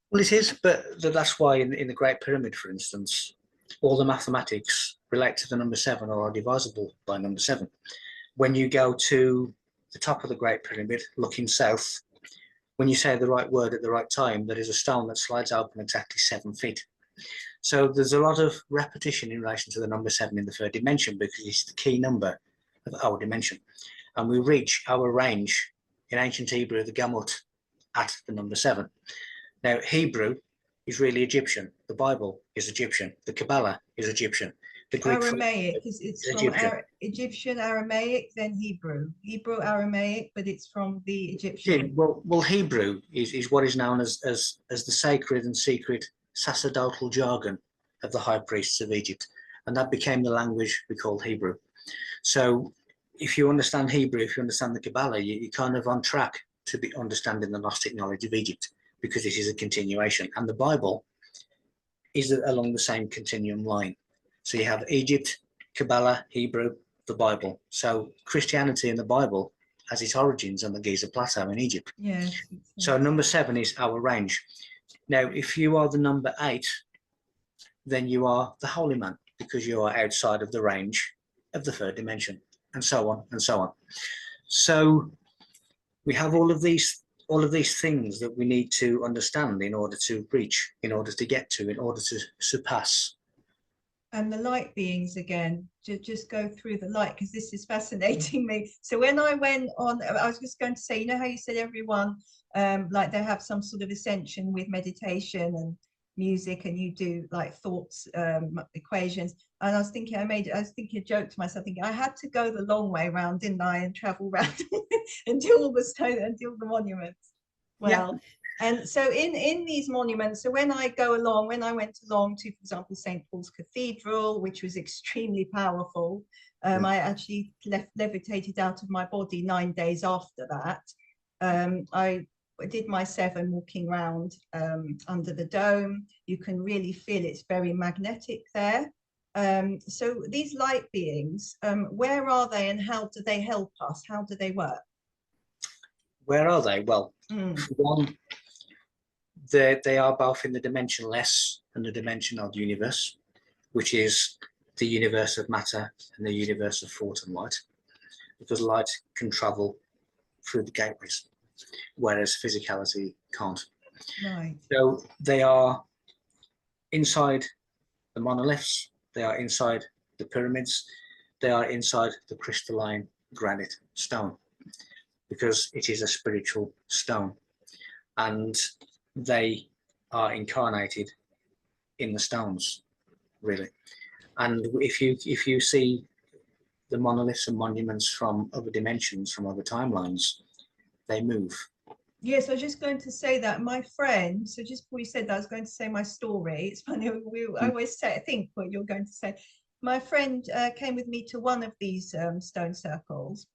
Well, it is, but that's why in the Great Pyramid, for instance, all the mathematics relate to the number 7 or are divisible by number 7. When you go to the top of the Great Pyramid, looking south, when you say the right word at the right time, there is a stone that slides open exactly 7 feet. So there's a lot of repetition in relation to the number 7 in the third dimension because it's the key number of our dimension. And we reach our range in ancient Hebrew, the gamut, at the number 7. Now, Hebrew is really Egyptian. The Bible is Egyptian. The Kabbalah is Egyptian. The Greek Aramaic, it's from Egyptian, Aramaic, then Hebrew. Hebrew, Aramaic, but it's from the Egyptian. Yeah, well, Hebrew is what is known as the sacred and secret sacerdotal jargon of the high priests of Egypt, and that became the language we call Hebrew. So if you understand Hebrew, if you understand the Kabbalah, you're kind of on track to be understanding the Gnostic knowledge of Egypt, because it is a continuation. And the Bible is along the same continuum line. So you have Egypt, Kabbalah, Hebrew, the Bible. So Christianity and the Bible has its origins on the Giza Plateau in Egypt. Yes. So number 7 is our range. Now, if you are the number 8, then you are the holy man, because you are outside of the range of the third dimension, and so on and so on. So we have all of these things that we need to understand in order to reach, in order to get to, in order to surpass. And the light beings again, just go through the light, because this is fascinating me. So when I went on, I was just going to say, you know how you said everyone, like they have some sort of ascension with meditation and music, and you do like thoughts, equations. And I was thinking, I was thinking a joke to myself, thinking I had to go the long way around, didn't I, and travel around and do all the stone and do all the monuments. Well, yeah. And so in these monuments, so when I go along, when I went along to, for example, St. Paul's Cathedral, which was extremely powerful, I actually levitated out of my body 9 days after that. I did my 7 walking around under the dome. You can really feel it's very magnetic there. So these light beings, where are they and how do they help us? How do they work? Where are they? Well, one, they are both in the dimensionless and the dimensional universe, which is the universe of matter and the universe of thought and light, because light can travel through the gateways, whereas physicality can't. Right. So they are inside the monoliths, they are inside the pyramids, they are inside the crystalline granite stone, because it is a spiritual stone, and they are incarnated in the stones, really. And if you see the monoliths and monuments from other dimensions, from other timelines, they move. Yes, I was just going to say that my friend, so just before you said that, I was going to say my story. It's funny, I always think what you're going to say. My friend came with me to one of these stone circles,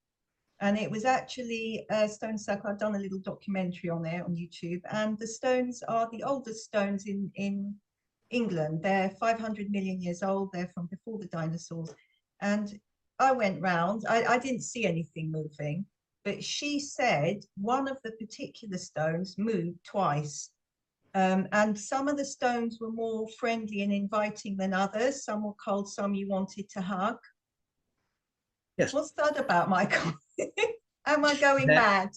and it was actually a stone circle. I've done a little documentary on it on YouTube, and the stones are the oldest stones in England. They're 500 million years old. They're from before the dinosaurs. And I went round, I didn't see anything moving, but she said one of the particular stones moved twice. And some of the stones were more friendly and inviting than others. Some were cold, some you wanted to hug. Yes. What's that about, Michael? Am I going mad?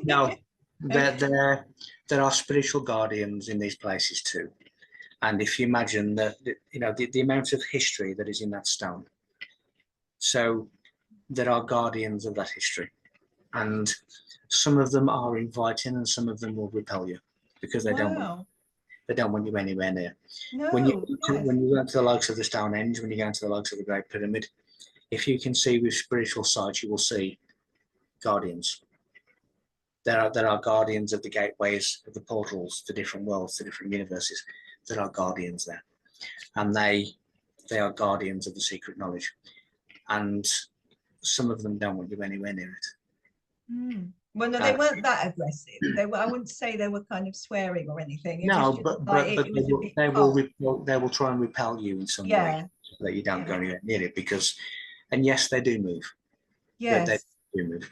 No, there are spiritual guardians in these places too. And if you imagine that, you know, the amount of history that is in that stone, so there are guardians of that history, and some of them are inviting and some of them will repel you, because they don't want you anywhere near. No, when you go to the likes of the Stonehenge, when you go into the likes of the Great Pyramid, if you can see with spiritual sight, you will see guardians. There are guardians of the gateways, of the portals to different worlds, to different universes. There are guardians there, and they are guardians of the secret knowledge, and some of them don't want you anywhere near it. Well, no, they weren't that aggressive. They were, I wouldn't say they were kind of swearing or anything. No, but they will try and repel you in some way, so that you don't go anywhere near it. Because, and yes, they do move. Yes, they do move.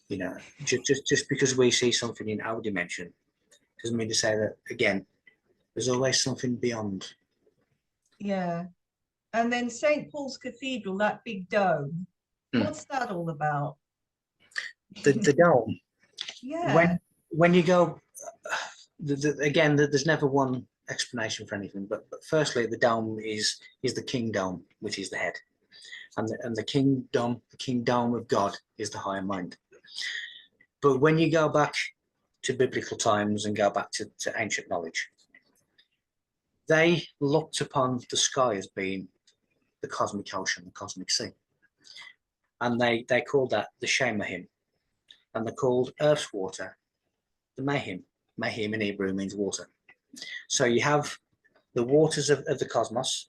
You know, just because we see something in our dimension doesn't mean to say that, again, there's always something beyond. Yeah. And then St. Paul's Cathedral, that big dome, what's that all about? The dome. Yeah. When you go, again, there's never one explanation for anything. But firstly, the dome is the king dome, which is the head, and the king dome of God is the higher mind. But when you go back to biblical times and go back to ancient knowledge, they looked upon the sky as being the cosmic ocean, the cosmic sea. And they called that the Shemahim. And they called Earth's water the Mahim. Mahim in Hebrew means water. So you have the waters of the cosmos,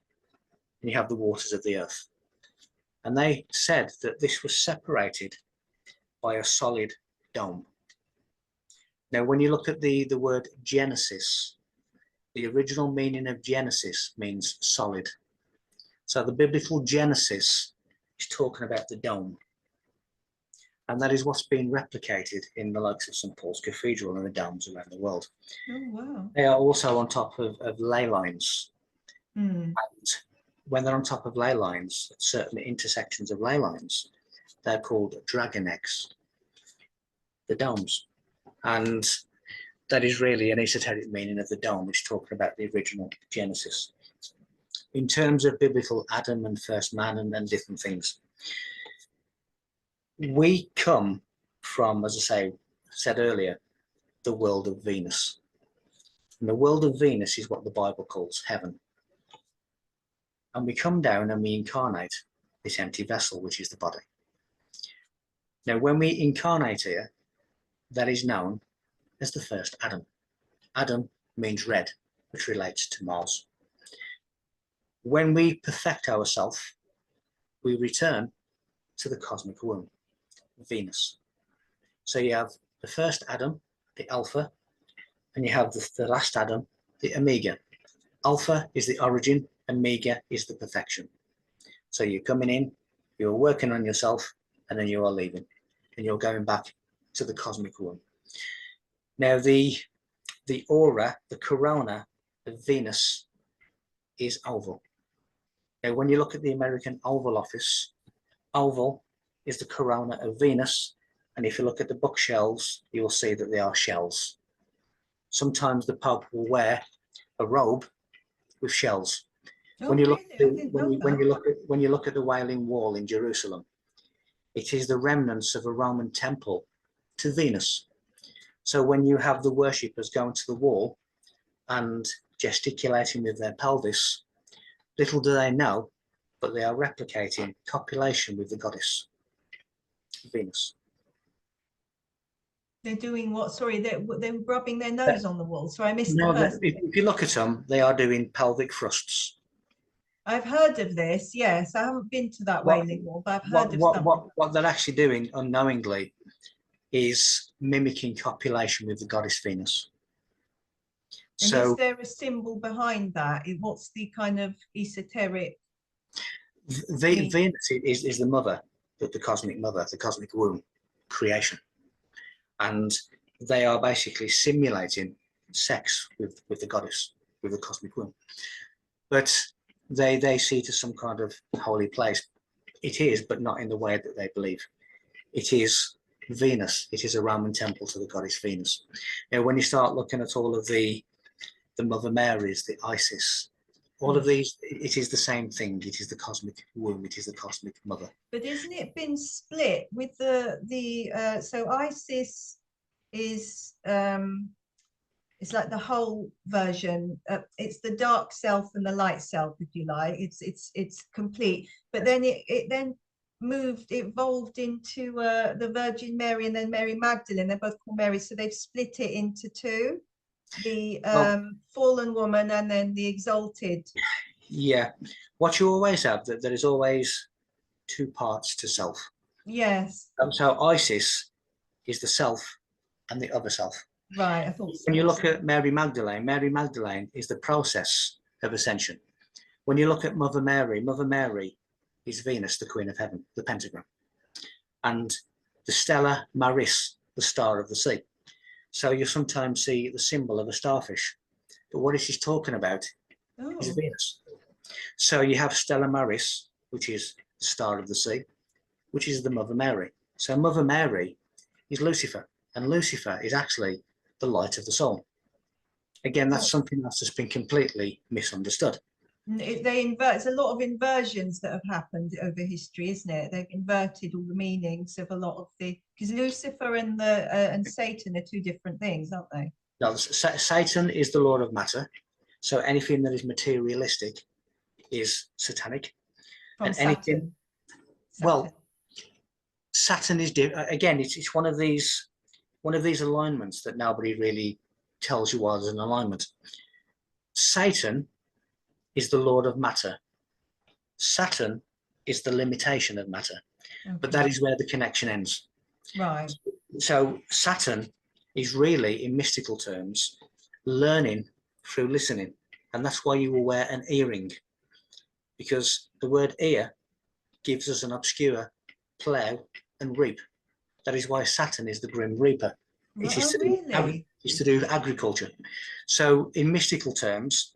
and you have the waters of the earth. And they said that this was separated by a solid dome. Now, when you look at the word Genesis, the original meaning of Genesis means solid. So the biblical Genesis is talking about the dome. And that is what's being replicated in the likes of St. Paul's Cathedral and the domes around the world. Oh, wow. They are also on top of ley lines. Mm. And when they're on top of ley lines, at certain intersections of ley lines, they're called dragon eggs, the domes. And that is really an esoteric meaning of the dome, which is talking about the original Genesis. In terms of biblical Adam and first man and different things, we come from, as I said earlier, the world of Venus. And the world of Venus is what the Bible calls heaven. And we come down and we incarnate this empty vessel, which is the body. Now, when we incarnate here, that is known as the first Adam. Adam means red, which relates to Mars. When we perfect ourselves, we return to the cosmic womb, Venus. So you have the first Adam, the Alpha, and you have the last Adam, the Omega. Alpha is the origin, Omega is the perfection. So you're coming in, you're working on yourself, and then you are leaving, and you're going back to the cosmic womb. Now, the aura, the corona of Venus is oval. Now, when you look at the American Oval Office, oval is the corona of Venus, and if you look at the bookshelves, you will see that they are shells. Sometimes the Pope will wear a robe with shells. Oh, When you look really? when you look at the Wailing Wall in Jerusalem, it is the remnants of a Roman temple to Venus. So when you have the worshippers going to the wall and gesticulating with their pelvis, little do they know, but they are replicating copulation with the goddess Venus. They're doing what? Sorry, they're rubbing their nose on the wall. So I missed No, the first. if you look at them, they are doing pelvic thrusts. I've heard of this. Yes, I haven't been to that What Wailing Wall, but I've heard of something. what they're actually doing unknowingly is mimicking copulation with the goddess Venus. And is So there a symbol behind that? What's the kind of esoteric meaning? Venus is the mother, the cosmic mother, the cosmic womb, creation. And they are basically simulating sex with the goddess, with the cosmic womb. But they see it as some kind of holy place. It is, but not in the way that they believe. It is Venus. It is a Roman temple to the goddess Venus. Now, when you start looking at all of the Mother Marys, the Isis, all of these, it is the same thing. It is the cosmic womb. It is the cosmic mother. But isn't it been split with so Isis is it's like the whole version. It's the dark self and the light self, if you like. It's complete. But then it then evolved into the Virgin Mary and then Mary Magdalene. They're both called Mary, so they've split it into two: the fallen woman and then the exalted. Yeah, what you always have, that there is always two parts to self. Yes. So Isis is the self and the other self. Right, I thought so. When you look at Mary Magdalene is the process of ascension. When you look at Mother Mary is Venus, the Queen of Heaven, the pentagram. And the Stella Maris, the star of the sea. So you sometimes see the symbol of a starfish. But what it is talking about is Venus. So you have Stella Maris, which is the star of the sea, which is the Mother Mary. So Mother Mary is Lucifer, and Lucifer is actually the light of the soul. Again, that's something that's just been completely misunderstood. There's a lot of inversions that have happened over history, isn't it? They've inverted all the meanings of a lot of because Lucifer and Satan are two different things, aren't they? Now, Satan is the lord of matter, so anything that is materialistic is satanic. From and Saturn. anything, well, Saturn is again. It's one of these alignments that nobody really tells you what is an alignment. Satan is the lord of matter. Saturn is the limitation of matter. But Okay. that is where the connection ends. Right. So Saturn is really, in mystical terms, learning through listening. And that's why you will wear an earring, because the word ear gives us an obscure plough and reap. That is why Saturn is the grim reaper. It is Oh, really? to do with agriculture. So in mystical terms,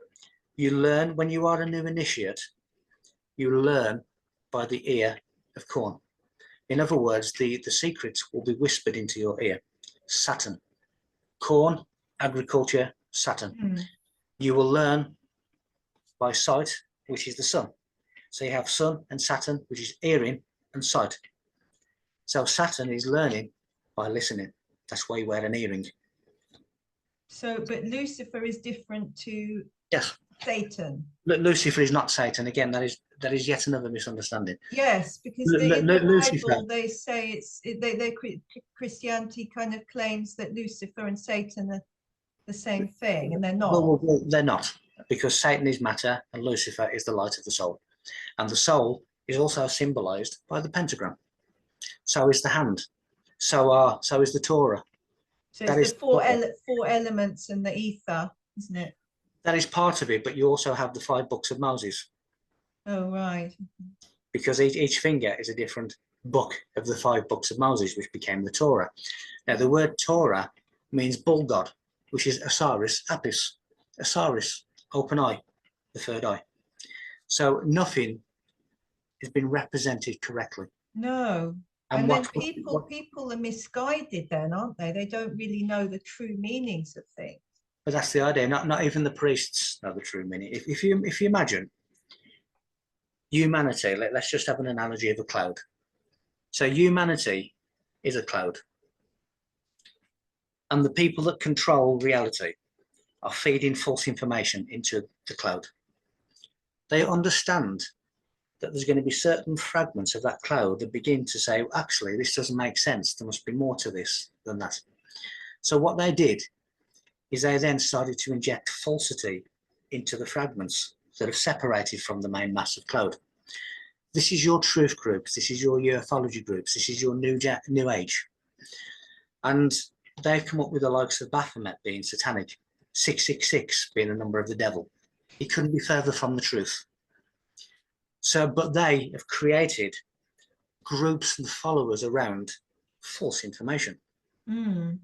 you learn when you are a new initiate, you learn by the ear of corn. In other words, the secrets will be whispered into your ear. Saturn, corn, agriculture, Saturn. Mm. You will learn by sight, which is the sun. So you have sun and Saturn, which is hearing and sight. So Saturn is learning by listening. That's why you wear an earring. So, but Lucifer is different to Yes. Satan. Lucifer is not Satan. Again, that is yet another misunderstanding. Yes, because in the Lucifer. Bible they say Christianity kind of claims that Lucifer and Satan are the same thing, and they're not. Well, they're not, because Satan is matter and Lucifer is the light of the soul. And the soul is also symbolized by the pentagram. So is the hand. So is the Torah. So it's the four elements and the ether, isn't it? That is part of it, but you also have the 5 books of Moses. Oh, right. Because each finger is a different book of the 5 books of Moses, which became the Torah. Now, the word Torah means bull god, which is Osiris Apis. Osiris, open eye, the third eye. So nothing has been represented correctly. No. And then people are misguided then, aren't they? They don't really know the true meanings of things. But that's the idea. Not even the priests know the true meaning. If you imagine humanity, let's just have an analogy of a cloud. So humanity is a cloud. And the people that control reality are feeding false information into the cloud. They understand that there's going to be certain fragments of that cloud that begin to say, actually, this doesn't make sense. There must be more to this than that. So what they did is they then started to inject falsity into the fragments that have separated from the main mass of cloud. This is your truth groups. This is your ufology groups. This is your new age. And they've come up with the likes of Baphomet being satanic, 666 being the number of the devil. It couldn't be further from the truth. So, but they have created groups and followers around false information. Mm.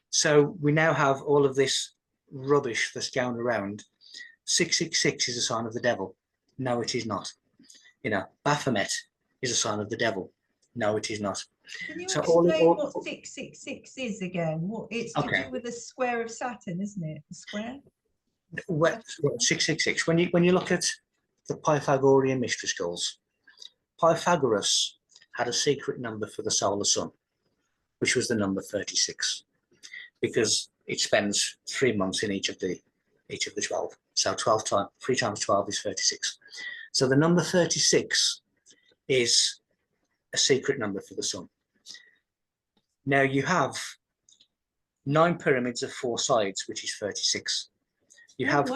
So we now have all of this rubbish that's going around. 666 is a sign of the devil. No, it is not. Baphomet is a sign of the devil. No, it is not. Can you explain what 666 is again? It's to do with the square of Saturn, isn't it? The square? 666. When you look at the Pythagorean mystery schools, Pythagoras had a secret number for the solar sun, which was the number 36, because it spends 3 months in each of the 12. So 12 times 3 times 12 is 36. So the number 36 is a secret number for the sun. Now you have 9 pyramids of 4 sides, which is 36. You have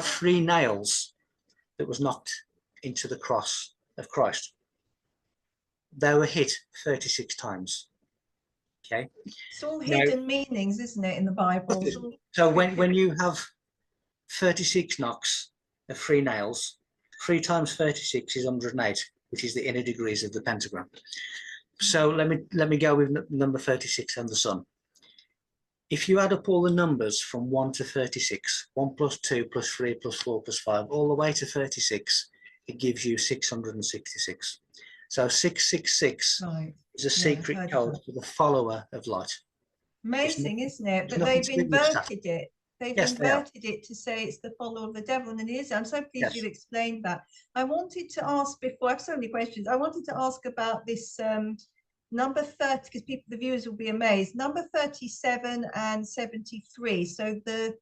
3 nails that was knocked into the cross of Christ. They were hit 36 times. Okay. It's all hidden meanings, isn't it, in the Bible? So when you have 36 knocks of 3 nails, 3 times 36 is 108, which is the inner degrees of the pentagram. So let me go with number 36 and the sun. If you add up all the numbers from 1 to 36, 1 plus 2 plus 3 plus 4 plus 5, all the way to 36, it gives you 666. So 666 is a secret code for the follower of light. Amazing, isn't it? But they've inverted it. They've inverted it to say it's the follower of the devil, and it is. I'm so pleased you've explained that. I wanted to ask before, I have so many questions. I wanted to ask about this number 30, because the viewers will be amazed. Number 37 and 73. So the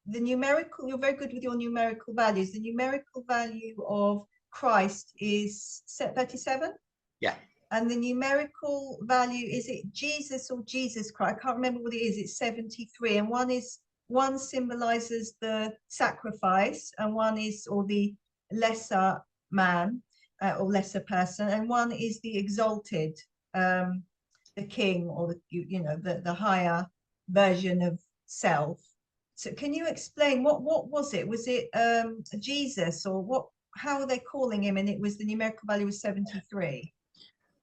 numerical, you're very good with your numerical values. The numerical value of Christ is 37? Yeah. And the numerical value, is it Jesus or Jesus Christ? I can't remember what it is. It's 73. And one symbolizes the sacrifice, and one is, or the lesser man. or lesser person, and one is the exalted, the king, or the the higher version of self. So can you explain what was it? Was it Jesus, or what? How are they calling him? And it was the numerical value was 73.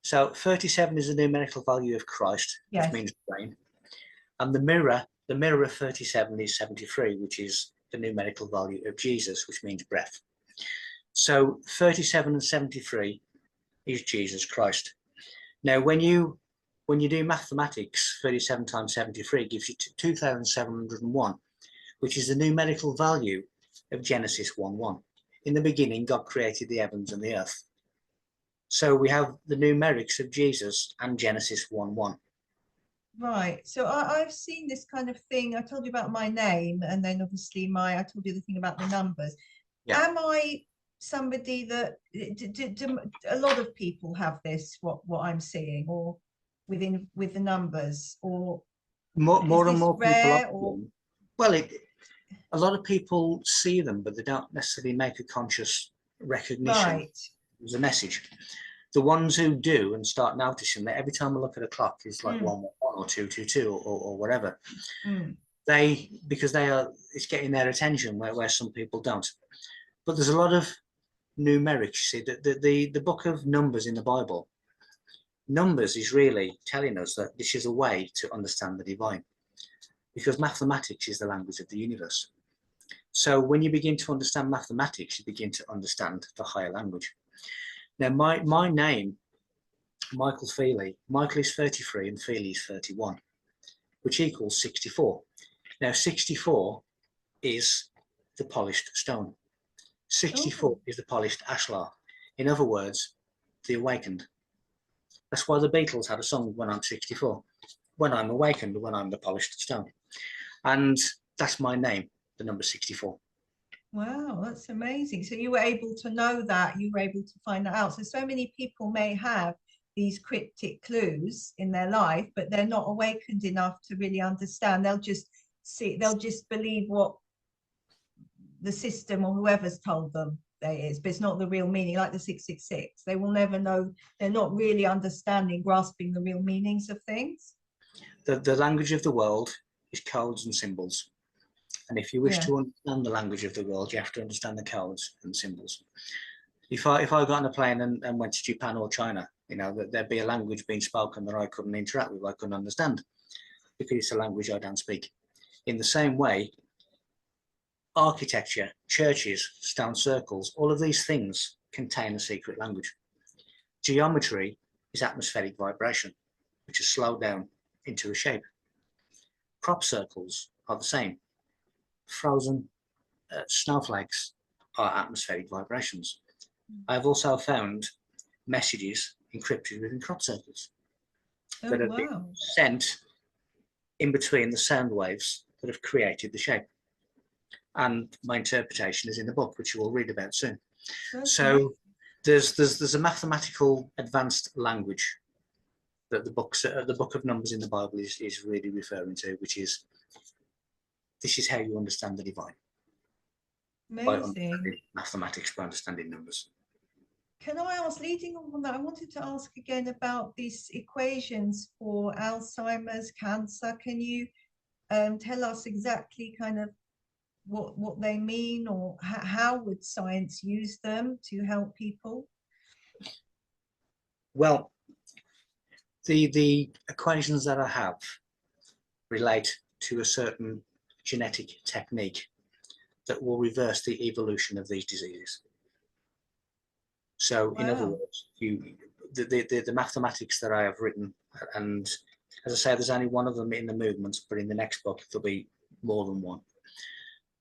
So 37 is the numerical value of Christ, which Yes. means brain. And the mirror of 37 is 73, which is the numerical value of Jesus, which means breath. So 37 and 73 is Jesus Christ. Now, when you do mathematics, 37 times 73 gives you 2,701, which is the numerical value of Genesis 1:1. In the beginning, God created the heavens and the earth. So we have the numerics of Jesus and Genesis 1:1. Right. So I've seen this kind of thing. I told you about my name, and then obviously I told you the thing about the numbers. Yeah. Am I somebody that a lot of people have this, what I'm seeing, or with the numbers, or More and more people rare, are or well, a lot of people see them, but they don't necessarily make a conscious recognition right? as a message. The ones who do and start noticing that every time I look at a clock, it's like 1:1 or 2:22 or whatever. Because it's getting their attention where some people don't. But there's a lot of numerics. See, the book of Numbers in the Bible, Numbers is really telling us that this is a way to understand the divine, because mathematics is the language of the universe. So when you begin to understand mathematics, you begin to understand the higher language. Now, my name, Michael Feeley, Michael is 33 and Feeley is 31, which equals 64. Now, 64 is the polished stone. 64 is the polished ashlar. In other words, the awakened. That's why the Beatles had a song, When I'm 64. When I'm awakened, when I'm the polished stone. And that's my name, the number 64. Wow, that's amazing. So you were able to know that, you were able to find that out. So many people may have these cryptic clues in their life, but they're not awakened enough to really understand. They'll just believe what the system or whoever's told them there is, but it's not the real meaning, like the 666. They will never know, they're not really grasping the real meanings of things. The language of the world is codes and symbols. And if you wish to understand the language of the world, you have to understand the codes and symbols. If I got on a plane and went to Japan or China, there'd be a language being spoken that I couldn't interact with, I couldn't understand, because it's a language I don't speak. In the same way, architecture, churches, stone circles, all of these things contain a secret language. Geometry is atmospheric vibration, which is slowed down into a shape. Crop circles are the same. Frozen snowflakes are atmospheric vibrations. I've also found messages encrypted within crop circles that have been sent in between the sound waves that have created the shape. And my interpretation is in the book, which you will read about soon. So there's a mathematical advanced language that the book of Numbers in the Bible is really referring to, which is, this is how you understand the divine. By understanding mathematics, by understanding numbers. Can I ask, leading on from that, I wanted to ask again about these equations for Alzheimer's, cancer. Can you tell us exactly kind of what they mean, or how would science use them to help people? Well, the equations that I have relate to a certain genetic technique that will reverse the evolution of these diseases. So, in other words, the mathematics that I have written, and as I say, there's only one of them in the movements, but in the next book there'll be more than one.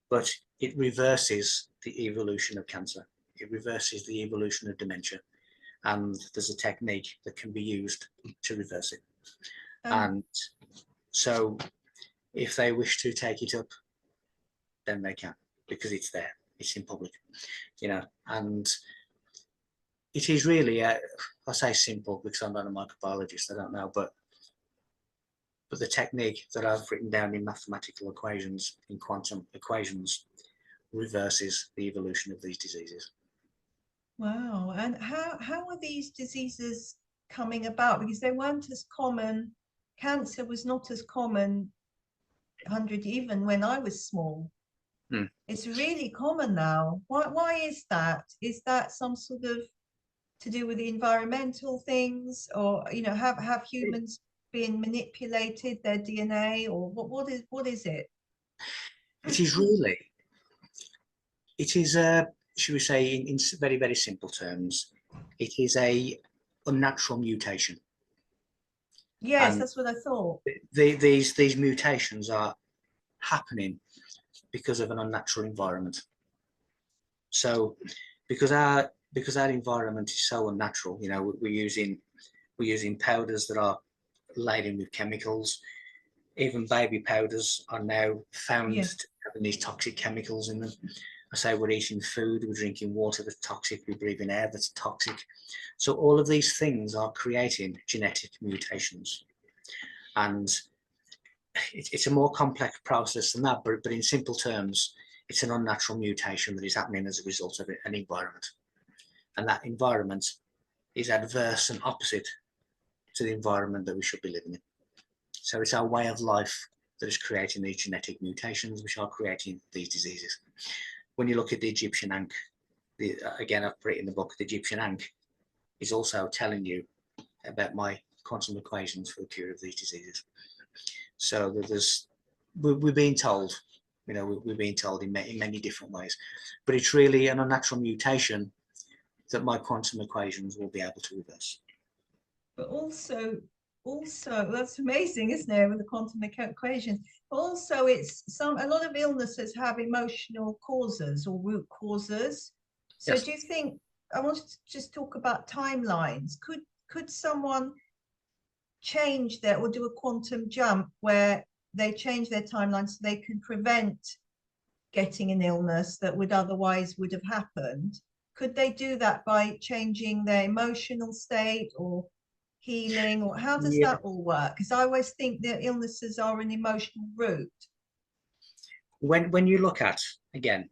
But it reverses the evolution of cancer. It reverses the evolution of dementia. And there's a technique that can be used to reverse it. And so if they wish to take it up, then they can, because it's there, it's in public, and it is really, I say simple because I'm not a microbiologist, I don't know, but the technique that I've written down in mathematical equations, in quantum equations, reverses the evolution of these diseases. Wow. And how are these diseases coming about? Because they weren't as common. Cancer was not as common 100 even when I was small. Hmm. It's really common now. Why is that? Is that some sort of to do with the environmental things, or have humans been manipulated their DNA, or what is it? It is really, it is a, should we say, in very, very simple terms, it is a unnatural mutation. Yes, And that's what I thought. these mutations are happening because of an unnatural environment. So because our environment is so unnatural, we're using powders that are laden with chemicals. Even baby powders are now found Yeah. to having these toxic chemicals in them. I say we're eating food, we're drinking water that's toxic, we're breathing air that's toxic. So all of these things are creating genetic mutations. And it's a more complex process than that, but in simple terms, it's an unnatural mutation that is happening as a result of an environment. And that environment is adverse and opposite to the environment that we should be living in. So it's our way of life that is creating these genetic mutations, which are creating these diseases. When you look at the Egyptian ankh, again, I've put it in the book, the Egyptian ankh is also telling you about my quantum equations for the cure of these diseases. So we're being told, we're being told in many different ways, but it's really an unnatural mutation that my quantum equations will be able to reverse. But also that's amazing, isn't it, with the quantum equations? Also, it's a lot of illnesses have emotional causes or root causes. So Yes. do you think, I wanted to just talk about timelines. Could someone change their, or do a quantum jump where they change their timeline so they can prevent getting an illness that would have happened? Could they do that by changing their emotional state or healing, or how does Yeah. that all work? Because I always think that illnesses are an emotional root. When you look at, again,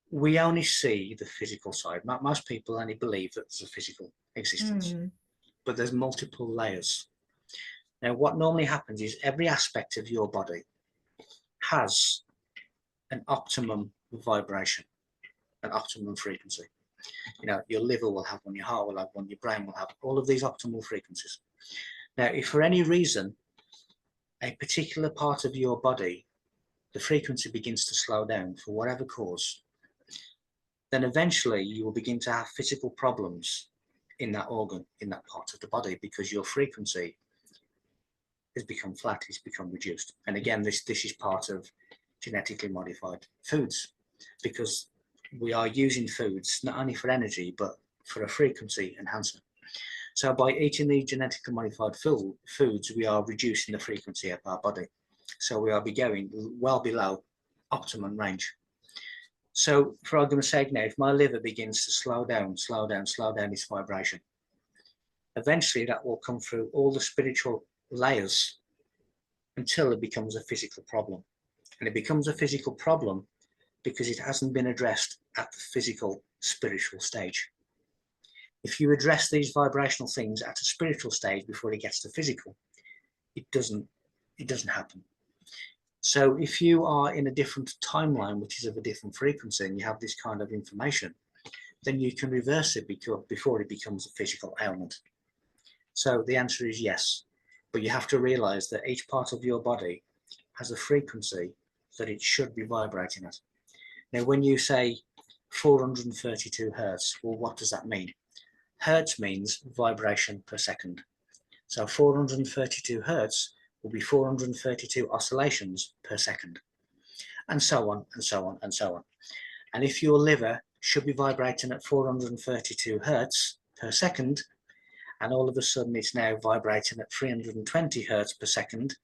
we only see the physical side. Most people only believe that there's a physical existence, Mm. but there's multiple layers. Now, what normally happens is every aspect of your body has an optimum vibration, an optimum frequency. Your liver will have one, your heart will have one, your brain will have all of these optimal frequencies. Now, if for any reason a particular part of your body, the frequency begins to slow down for whatever cause, then eventually you will begin to have physical problems in that organ, in that part of the body, because your frequency has become flat, it's become reduced. And again, this is part of genetically modified foods, because we are using foods not only for energy, but for a frequency enhancement. So by eating these genetically modified foods, we are reducing the frequency of our body. So we are going well below optimum range. So for argument's sake now, if my liver begins to slow down its vibration, eventually that will come through all the spiritual layers until it becomes a physical problem. And it becomes a physical problem because it hasn't been addressed at the physical spiritual stage. If you address these vibrational things at a spiritual stage before it gets to physical, it doesn't happen. So if you are in a different timeline, which is of a different frequency, and you have this kind of information, then you can reverse it before it becomes a physical ailment. So the answer is yes, but you have to realize that each part of your body has a frequency that it should be vibrating at. Now, when you say 432 hertz, well, what does that mean? Hertz means vibration per second. So 432 hertz will be 432 oscillations per second, and so on, and so on, and so on. And if your liver should be vibrating at 432 hertz per second, and all of a sudden it's now vibrating at 320 hertz per second,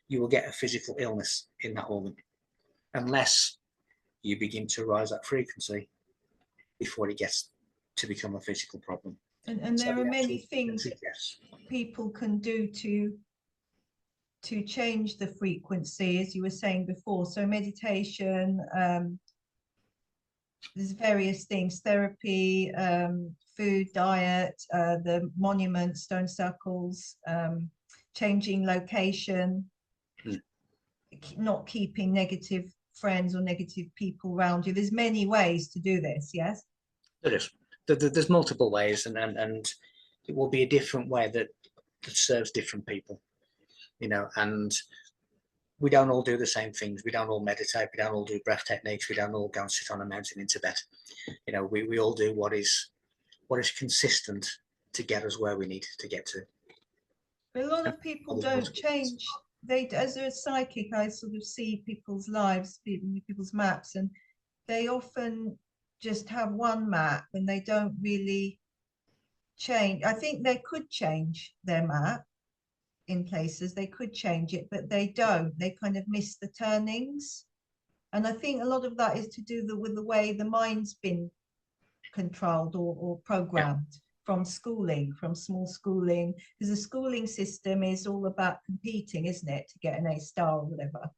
you will get a physical illness in that organ, unless you begin to rise that frequency before it gets to become a physical problem. And So there are the many answer things is yes. people can do to change the frequency, as you were saying before. So meditation, there's various things, therapy, food, diet, the monuments, stone circles, changing location, not keeping negative friends or negative people around you. There's many ways to do this, yes? There is. There's multiple ways, and it will be a different way that serves different people, you know, and we don't all do the same things. We don't all meditate. We don't all do breath techniques. We don't all go and sit on a mountain in Tibet. You know, we all do what is consistent to get us where we need to get to. But a lot of people don't change. They, as a psychic, I sort of see people's lives, people's maps, and they often just have one map and they don't really change. I think they could change their map in places, they could change it, but they don't. They kind of miss the turnings. And I think a lot of that is to do with the way the mind's been controlled or programmed from schooling, from small schooling, because the schooling system is all about competing, isn't it, to get an A star or whatever.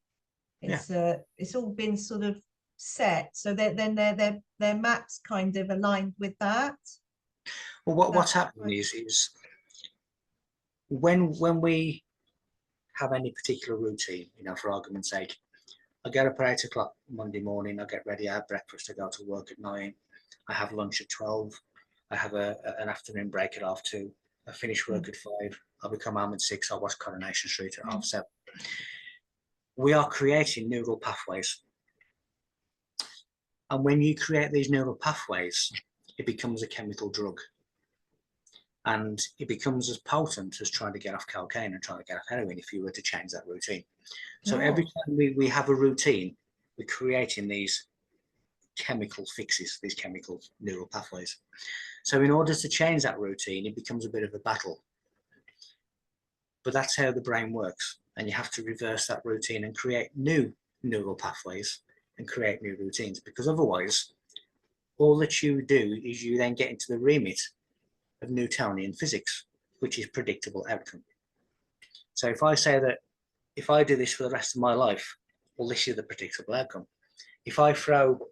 It's all been sort of set, so then their maps kind of aligned with that. Well, what's happening is when we have any particular routine, you know, for argument's sake, I get up at 8 o'clock Monday morning, I get ready, I have breakfast, I go to work at 9, I have lunch at 12, I have an afternoon break at 2:30, I finish work at 5, I become home at 6, I watch Coronation Street at 7:30. We are creating neural pathways. And when you create these neural pathways, it becomes a chemical drug. And it becomes as potent as trying to get off cocaine and trying to get off heroin if you were to change that routine. So every time we have a routine, we're creating these chemical fixes, these chemical neural pathways. So in order to change that routine, it becomes a bit of a battle. But that's how the brain works. And you have to reverse that routine and create new neural pathways and create new routines, because otherwise, all that you do is you then get into the remit of Newtonian physics, which is predictable outcome. So if I say that if I do this for the rest of my life, well, this is the predictable outcome. If I throw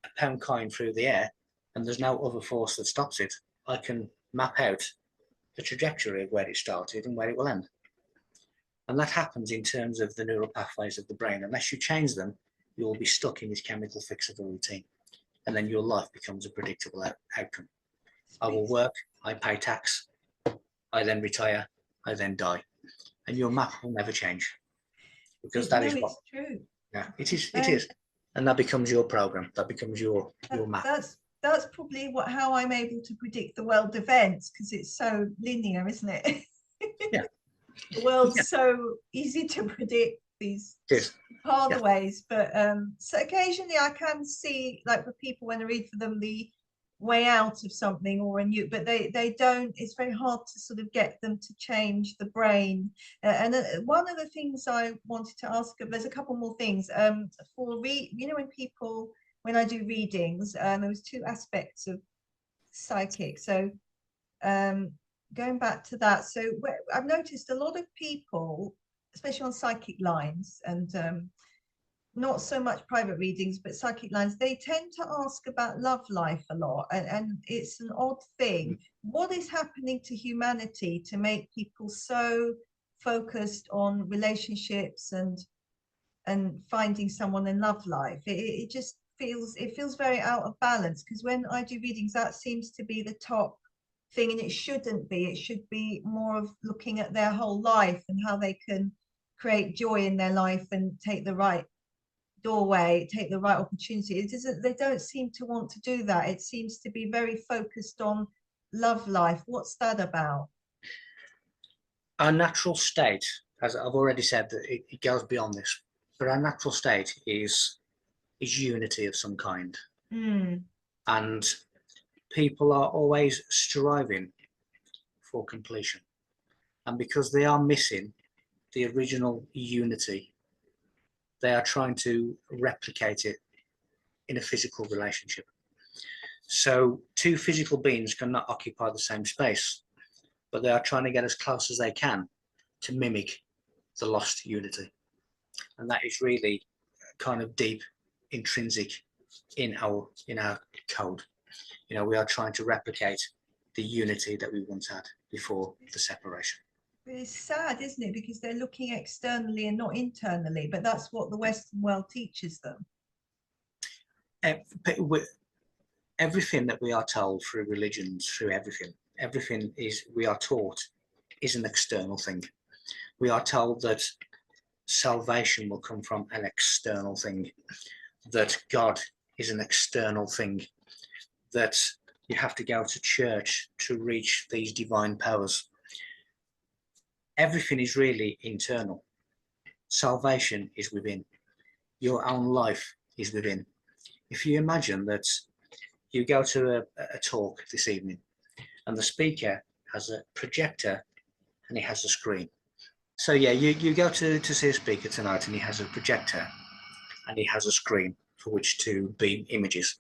a pound coin through the air and there's no other force that stops it, I can map out the trajectory of where it started and where it will end. And that happens in terms of the neural pathways of the brain. Unless you change them, you will be stuck in this chemical fix of a routine. And then your life becomes a predictable outcome. I will work, I pay tax, I then retire, I then die. And your map will never change. Because that is what... It's true. Yeah, it is. And that becomes your program. That becomes your map. That's probably how I'm able to predict the world events, because it's so linear, isn't it? Yeah. The world's so easy to predict these pathways, but so occasionally I can see, like, for people when I read for them the way out of something or a new, but they don't. It's very hard to sort of get them to change the brain. And one of the things I wanted to ask, there's a couple more things. When I do readings, there was two aspects of psychic. So going back to that, so I've noticed a lot of people, especially on psychic lines, and not so much private readings, but psychic lines, they tend to ask about love life a lot, and it's an odd thing. What is happening to humanity to make people so focused on relationships and finding someone in love life? It just feels very out of balance, because when I do readings, that seems to be the top thing, and it shouldn't be. It should be more of looking at their whole life and how they can create joy in their life and take the right doorway, take the right opportunity. They don't seem to want to do that. It seems to be very focused on love life. What's that about? Our natural state, as I've already said, that it goes beyond this, but our natural state is unity of some kind. And people are always striving for completion, and because they are missing the original unity, they are trying to replicate it in a physical relationship. So two physical beings cannot occupy the same space, but they are trying to get as close as they can to mimic the lost unity. And that is really kind of deep, intrinsic in our code. You know, we are trying to replicate the unity that we once had before the separation. It's sad, isn't it? Because they're looking externally and not internally, but that's what the Western world teaches them. Everything that we are told through religions, through everything we are taught is an external thing. We are told that salvation will come from an external thing, that God is an external thing, that you have to go to church to reach these divine powers. Everything is really internal. Salvation is within. Your own life is within. If you imagine that you go to a talk this evening and the speaker has a projector and he has a screen. So yeah, you go to see a speaker tonight and he has a projector and he has a screen for which to beam images.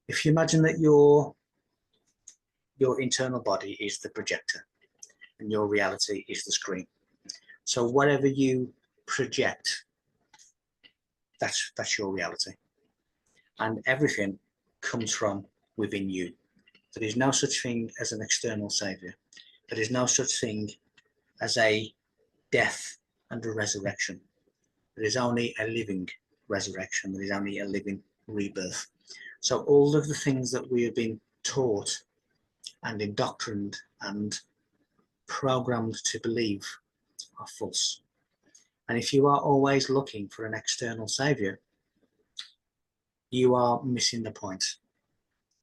If you imagine that your internal body is the projector and your reality is the screen. So whatever you project, that's your reality. And everything comes from within you. There is no such thing as an external savior. There is no such thing as a death and a resurrection. There is only a living resurrection. There is only a living rebirth. So all of the things that we have been taught and indoctrined and programmed to believe are false. And if you are always looking for an external savior, you are missing the point.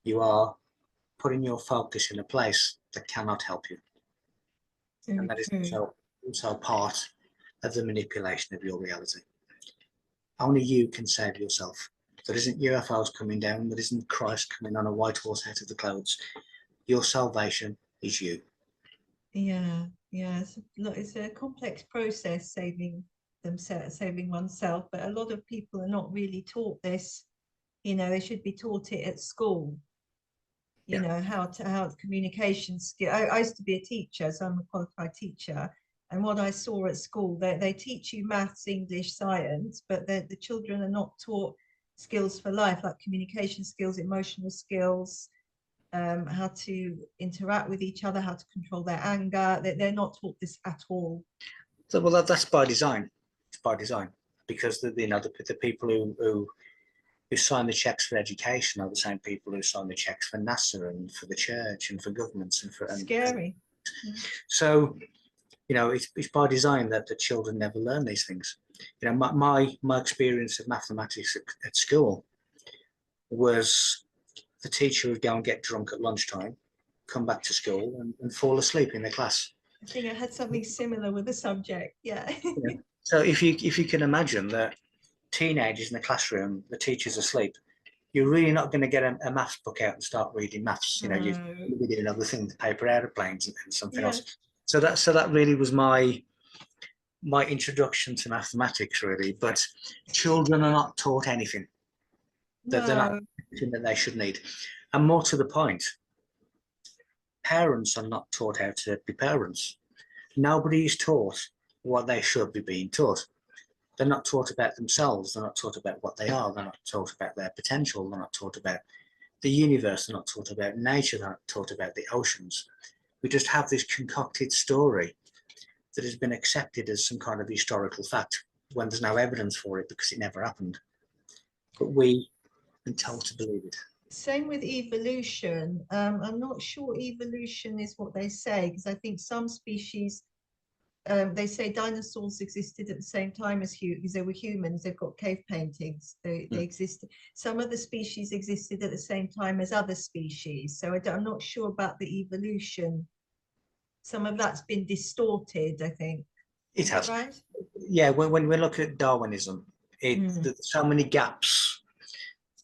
You are putting your focus in a place that cannot help you. And that is also part of the manipulation of your reality. Only you can save yourself. There isn't UFOs coming down. There isn't Christ coming on a white horse out of the clouds. Your salvation is you. Yeah, it's a complex process, saving oneself, but a lot of people are not really taught this. You know, they should be taught it at school. You know, how communication skill. I used to be a teacher, so I'm a qualified teacher. And what I saw at school, they teach you maths, English, science, but the children are not taught skills for life, like communication skills, emotional skills, how to interact with each other, how to control their anger. They're not taught this at all. So, well, that's by design. It's by design, because the people who sign the checks for education are the same people who sign the checks for NASA and for the church and for governments and for scary. So, you know, it's by design that the children never learn these things. You know, my experience of mathematics at school was the teacher would go and get drunk at lunchtime, come back to school and fall asleep in the class. I think I had something similar with the subject. Yeah. So if you can imagine that teenagers in the classroom, the teacher's asleep, you're really not going to get a maths book out and start reading maths. You know, you'll be doing other things, paper airplanes and something else. So that really was my introduction to mathematics, really. But children are not taught anything. They're not anything that they should need. And more to the point, parents are not taught how to be parents. Nobody is taught what they should be being taught. They're not taught about themselves. They're not taught about what they are. They're not taught about their potential. They're not taught about the universe. They're not taught about nature. They're not taught about the oceans. We just have this concocted story that has been accepted as some kind of historical fact when there's no evidence for it because it never happened. But we are told to believe it. Same with evolution. I'm not sure evolution is what they say, because I think some species, they say dinosaurs existed at the same time as because they were humans. They've got cave paintings. They existed. Some of the species existed at the same time as other species. So I'm not sure about the evolution. Some of that's been distorted, I think. It has. Right? Yeah, when we look at Darwinism, there's so many gaps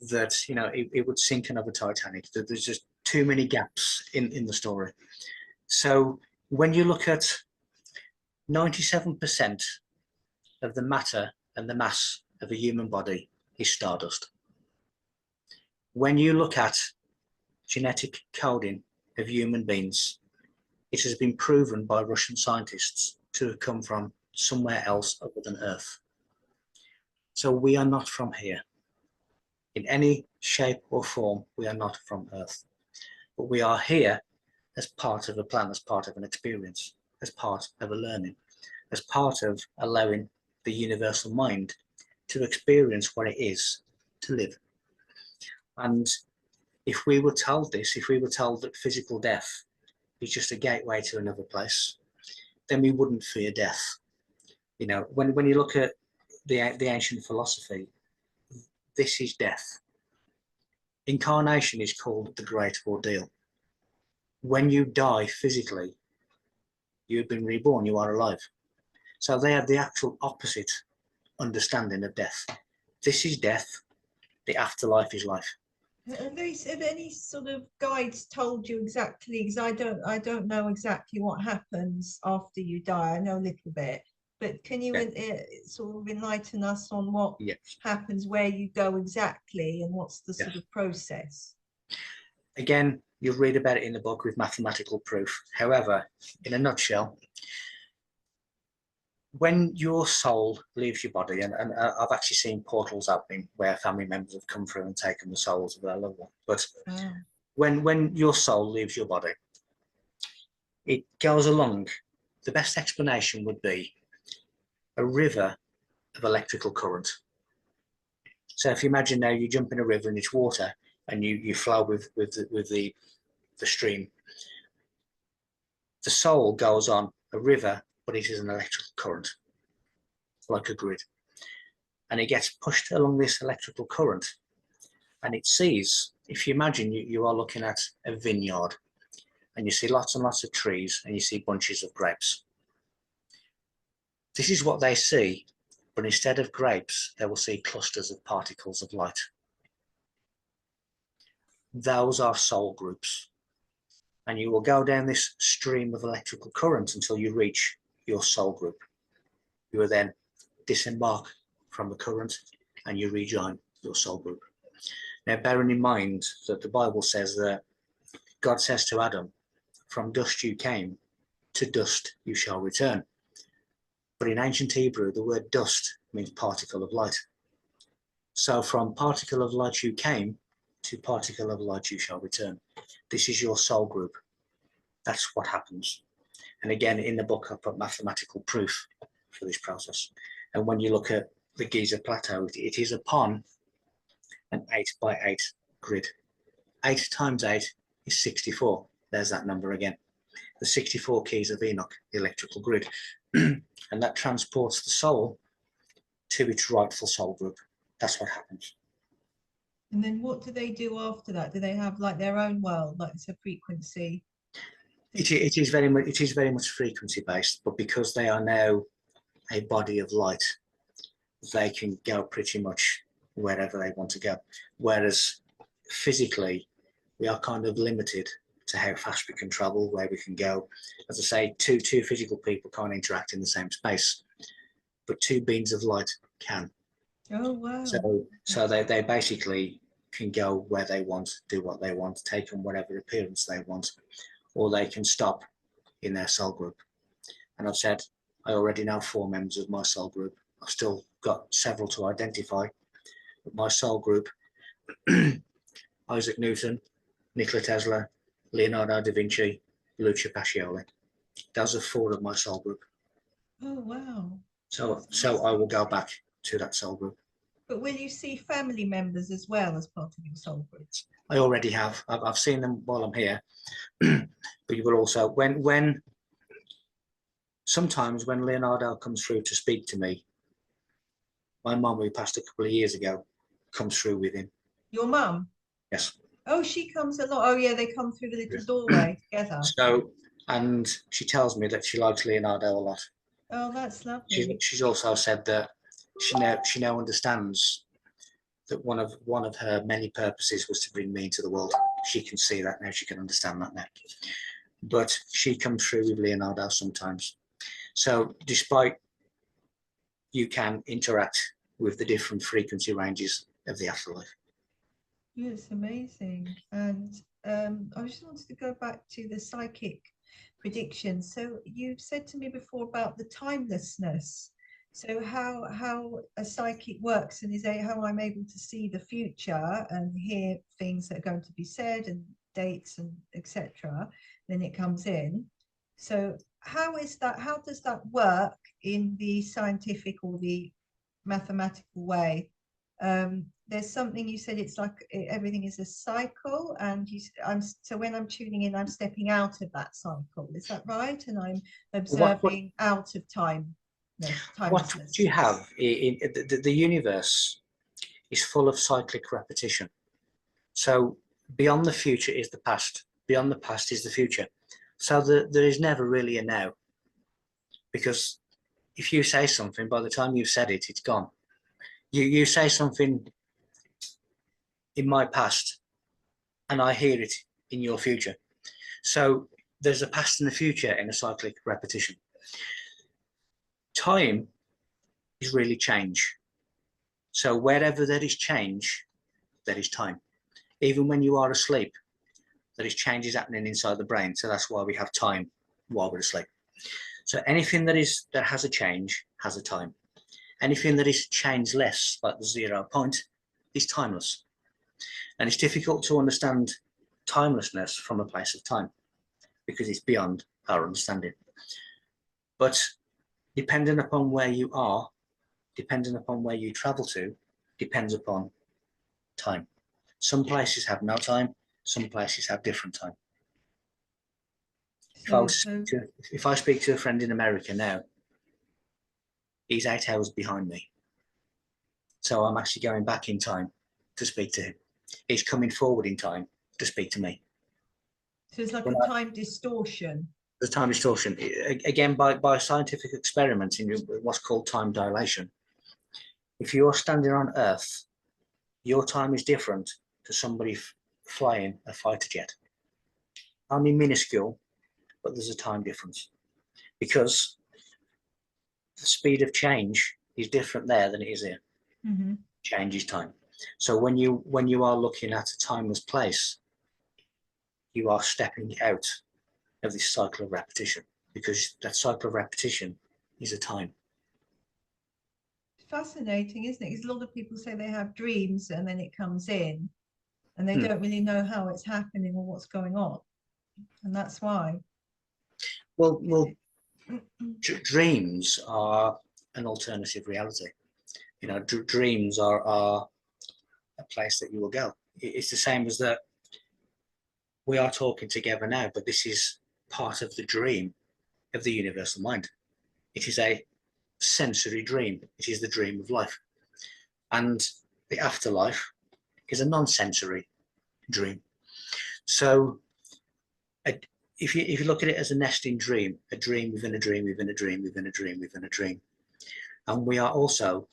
that, you know, it would sink another Titanic. There's just too many gaps in the story. So when you look at 97% of the matter and the mass of a human body is stardust. When you look at genetic coding of human beings, it has been proven by Russian scientists to have come from somewhere else other than Earth. So we are not from here. In any shape or form, we are not from Earth. But we are here as part of a plan, as part of an experience, as part of a learning, as part of allowing the universal mind to experience what it is to live. And if we were told this, if we were told that physical death is just a gateway to another place, then we wouldn't fear death. You know, when you look at the ancient philosophy, this is death. Incarnation is called the great ordeal. When you die physically, you've been reborn, you are alive. So they have the actual opposite understanding of death. This is death, the afterlife is life. Have any sort of guides told you exactly? Because I don't know exactly what happens after you die. I know a little bit, but can you sort of enlighten us on what happens, where you go exactly, and what's the sort of process? Again, you'll read about it in the book with mathematical proof. However, in a nutshell, when your soul leaves your body, and I've actually seen portals opening where family members have come through and taken the souls of their loved one. But when your soul leaves your body, it goes along. The best explanation would be a river of electrical current. So if you imagine now you jump in a river and it's water, and you flow with the stream, the soul goes on a river, but it is an electrical current, like a grid. And it gets pushed along this electrical current, and it sees, if you imagine you are looking at a vineyard, and you see lots and lots of trees, and you see bunches of grapes. This is what they see, but instead of grapes, they will see clusters of particles of light. Those are soul groups. And you will go down this stream of electrical current until you reach your soul group. You will then disembark from the current and you rejoin your soul group. Now, bearing in mind that the Bible says that God says to Adam, from dust you came, to dust you shall return. But in ancient Hebrew, the word dust means particle of light. So from particle of light you came, to particle of light you shall return. This is your soul group. That's what happens. And again, in the book, I put mathematical proof for this process. And when you look at the Giza Plateau, it is upon an 8 by 8 grid. 8 times 8 is 64. There's that number again. The 64 keys of Enoch, the electrical grid. And that transports the soul to its rightful soul group. That's what happens. And then what do they do after that? Do they have like their own world, like it's a frequency? It is very much frequency based, but because they are now a body of light, they can go pretty much wherever they want to go. Whereas physically, we are kind of limited to how fast we can travel, where we can go. As I say, two physical people can't interact in the same space, but two beings of light can. Oh, wow. So they basically can go where they want, do what they want, take on whatever appearance they want, or they can stop in their soul group. And I've said, I already know 4 members of my soul group. I've still got several to identify. But my soul group, Isaac Newton, Nikola Tesla, Leonardo Da Vinci, Lucio Pacioli. Those are 4 of my soul group. Oh, wow. So I will go back to that soul group. But will you see family members as well as part of your soul group? I already have. I've seen them while I'm here. But you will also, when sometimes when Leonardo comes through to speak to me, my mum, who passed a couple of years ago, comes through with him. Your mum? Yes. Oh, she comes a lot. Oh, yeah, they come through the little doorway together. So, and she tells me that she likes Leonardo a lot. Oh, that's lovely. She's also said that she now understands that one of her many purposes was to bring me into the world. She can see that now. She can understand that now. But she comes through with Leonardo sometimes. So, despite you can interact with the different frequency ranges of the afterlife. Yeah, it's amazing. And I just wanted to go back to the psychic prediction. So you've said to me before about the timelessness. So how a psychic works and is how I'm able to see the future and hear things that are going to be said and dates and etc. Then it comes in. So how is that? How does that work in the scientific or the mathematical way? There's something you said. It's like everything is a cycle, and so when I'm tuning in, I'm stepping out of that cycle. Is that right? And I'm What observing out of time. No, what do timelessness. you have in the universe is full of cyclic repetition. So beyond the future is the past. Beyond the past is the future. So there is never really a now, because if you say something, by the time you've said it, it's gone. You say something in my past, and I hear it in your future. So there's a past and a future in a cyclic repetition. Time is really change. So wherever there is change, there is time. Even when you are asleep, there is changes happening inside the brain. So that's why we have time while we're asleep. So anything that has a change has a time. Anything that is changeless, like the 0 point, is timeless. And it's difficult to understand timelessness from a place of time because it's beyond our understanding. But depending upon where you are, depending upon where you travel to, depends upon time. Some places have no time, some places have different time. If I speak to a friend in America now, he's 8 hours behind me. So I'm actually going back in time to speak to him. He's coming forward in time to speak to me. So it's like a time distortion. The time distortion, again, by scientific experiments in what's called time dilation. If you're standing on Earth, your time is different to somebody flying a fighter jet. Only minuscule, but there's a time difference because the speed of change is different there than it is here. Mm-hmm. Change is time. So when you are looking at a timeless place, you are stepping out of this cycle of repetition, because that cycle of repetition is a time. Fascinating, isn't it? Because a lot of people say they have dreams and then it comes in and they don't really know how it's happening or what's going on. And that's why. Well, dreams are an alternative reality. You know, dreams are a place that you will go. It's the same as that we are talking together now, but this is part of the dream of the universal mind. It is a sensory dream. It is the dream of life. And the afterlife is a non-sensory dream. So if you look at it as a nesting dream, a dream within a dream, within a dream, within a dream, within a dream. And we are also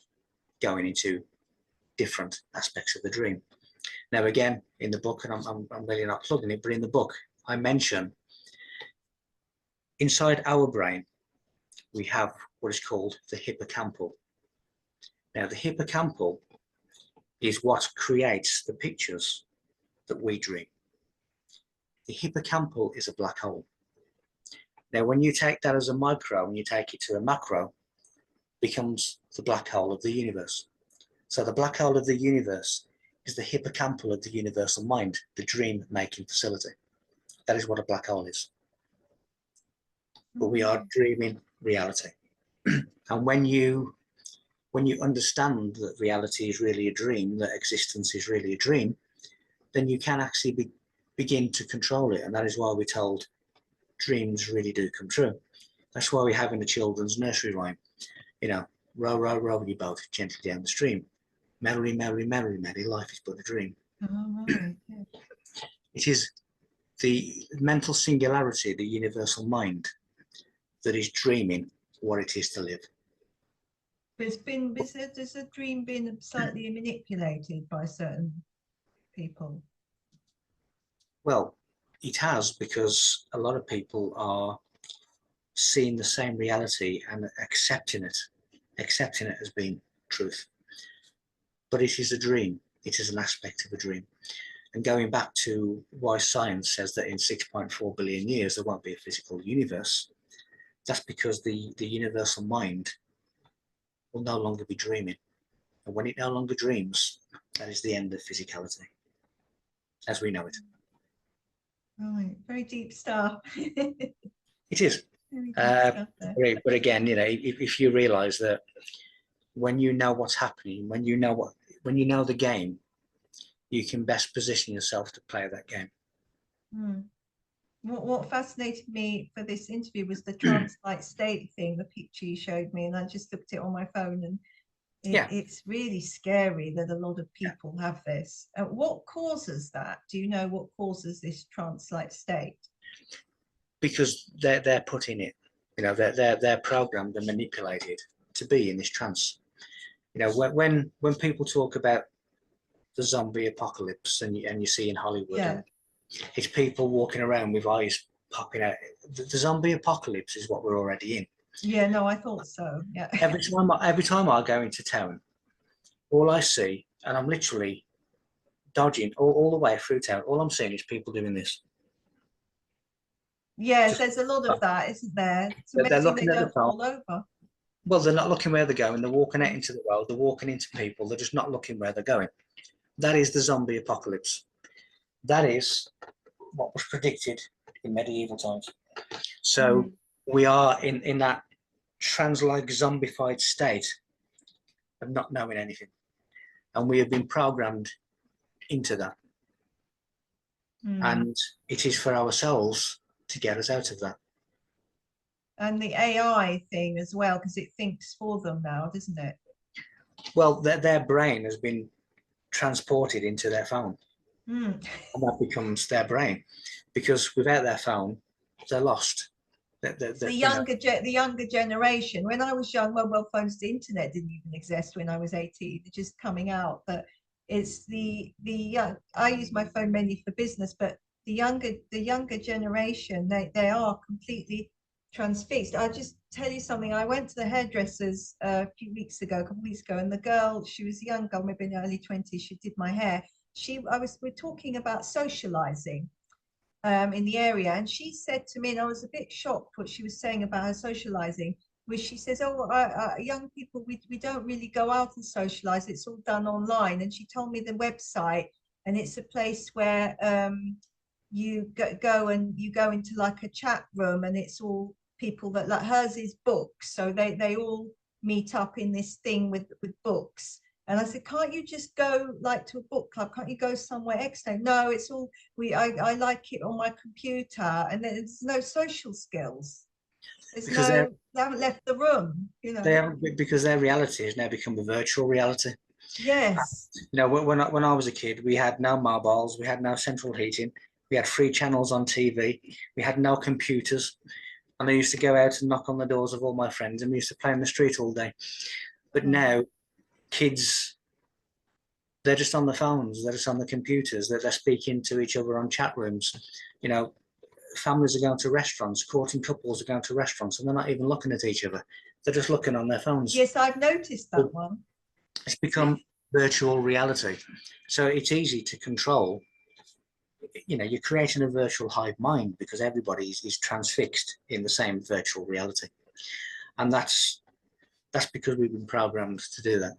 going into different aspects of the dream. Now, again, in the book, and I'm really not plugging it, but in the book, I mention inside our brain, we have what is called the hippocampal. Now, the hippocampal is what creates the pictures that we dream. The hippocampal is a black hole. Now, when you take that as a micro and you take it to a macro, it becomes the black hole of the universe. So the black hole of the universe is the hippocampal of the universal mind, the dream-making facility. That is what a black hole is. But we are dreaming reality. And when you understand that reality is really a dream, that existence is really a dream, then you can actually begin to control it. And that is why we're told dreams really do come true. That's why we have in the children's nursery rhyme, you know, row, row, row your boat gently down the stream. Merrily, merrily, merrily, merrily, life is but a dream. Oh, right. Yeah. It is the mental singularity, the universal mind, that is dreaming what it is to live. But has a dream been slightly manipulated by certain people? Well, it has, because a lot of people are seeing the same reality and accepting it as being truth. But it is a dream. It is an aspect of a dream. And going back to why science says that in 6.4 billion years there won't be a physical universe, that's because the universal mind will no longer be dreaming. And when it no longer dreams, that is the end of physicality as we know it. Right, very deep stuff. Very It is. deep stuff there. But again, you know, if you realize that when you know what's happening, when you know the game, you can best position yourself to play that game. Hmm. What fascinated me for this interview was the trance-like state thing, the picture you showed me, and I just looked it on my phone, and it's really scary that a lot of people have this. What causes that? Do you know what causes this trance-like state? Because they're put in it, you know, they're programmed and manipulated to be in this trance. You know, when people talk about the zombie apocalypse and you see in Hollywood, Yeah. and it's people walking around with eyes popping out. The zombie apocalypse is what we're already in. Yeah, no, I thought so. Yeah. Every time I go into town, all I see, and I'm literally dodging all the way through town, all I'm seeing is people doing this. Yes, Just, there's a lot of that, isn't there? It's they're amazing they looking at the don't phone. fall over. Well, they're not looking where they're going. They're walking out into the world. They're walking into people. They're just not looking where they're going. That is the zombie apocalypse. That is what was predicted in medieval times. So we are in that trans-like zombified state of not knowing anything. And we have been programmed into that. And it is for ourselves to get us out of that. And the AI thing as well, because it thinks for them now, doesn't it? Well, their brain has been transported into their phone. And that becomes their brain. Because without their phone, they're lost. The younger generation. When I was young, mobile phones, the internet didn't even exist when I was 18. They're just coming out. But it's the young. I use my phone mainly for business, but the younger generation, they are completely transfixed. I'll just tell you something. I went to the hairdressers a couple of weeks ago, and the girl, she was younger, maybe in her early 20s. She did my hair. We're talking about socializing in the area. And she said to me, and I was a bit shocked what she was saying about her socializing, which she says, young people, we don't really go out and socialize. It's all done online. And she told me the website, and it's a place where you go and you go into like a chat room, and it's all people that, like, hers is books. So they all meet up in this thing with books. And I said, can't you just go like to a book club? Can't you go somewhere extra? No, it's all I like it on my computer, and there's no social skills. They haven't left the room, you know. Because their reality has now become a virtual reality. Yes. You know, when I was a kid, we had no mobiles, we had no central heating, we had 3 channels on TV, we had no computers, and I used to go out and knock on the doors of all my friends, and we used to play in the street all day. But now, kids, they're just on the phones, they're just on the computers, they're speaking to each other on chat rooms. You know, families are going to restaurants, courting couples are going to restaurants, and they're not even looking at each other. They're just looking on their phones. Yes, I've noticed that one. It's become virtual reality. So it's easy to control. You know, you're creating a virtual hive mind because everybody is transfixed in the same virtual reality. And that's because we've been programmed to do that.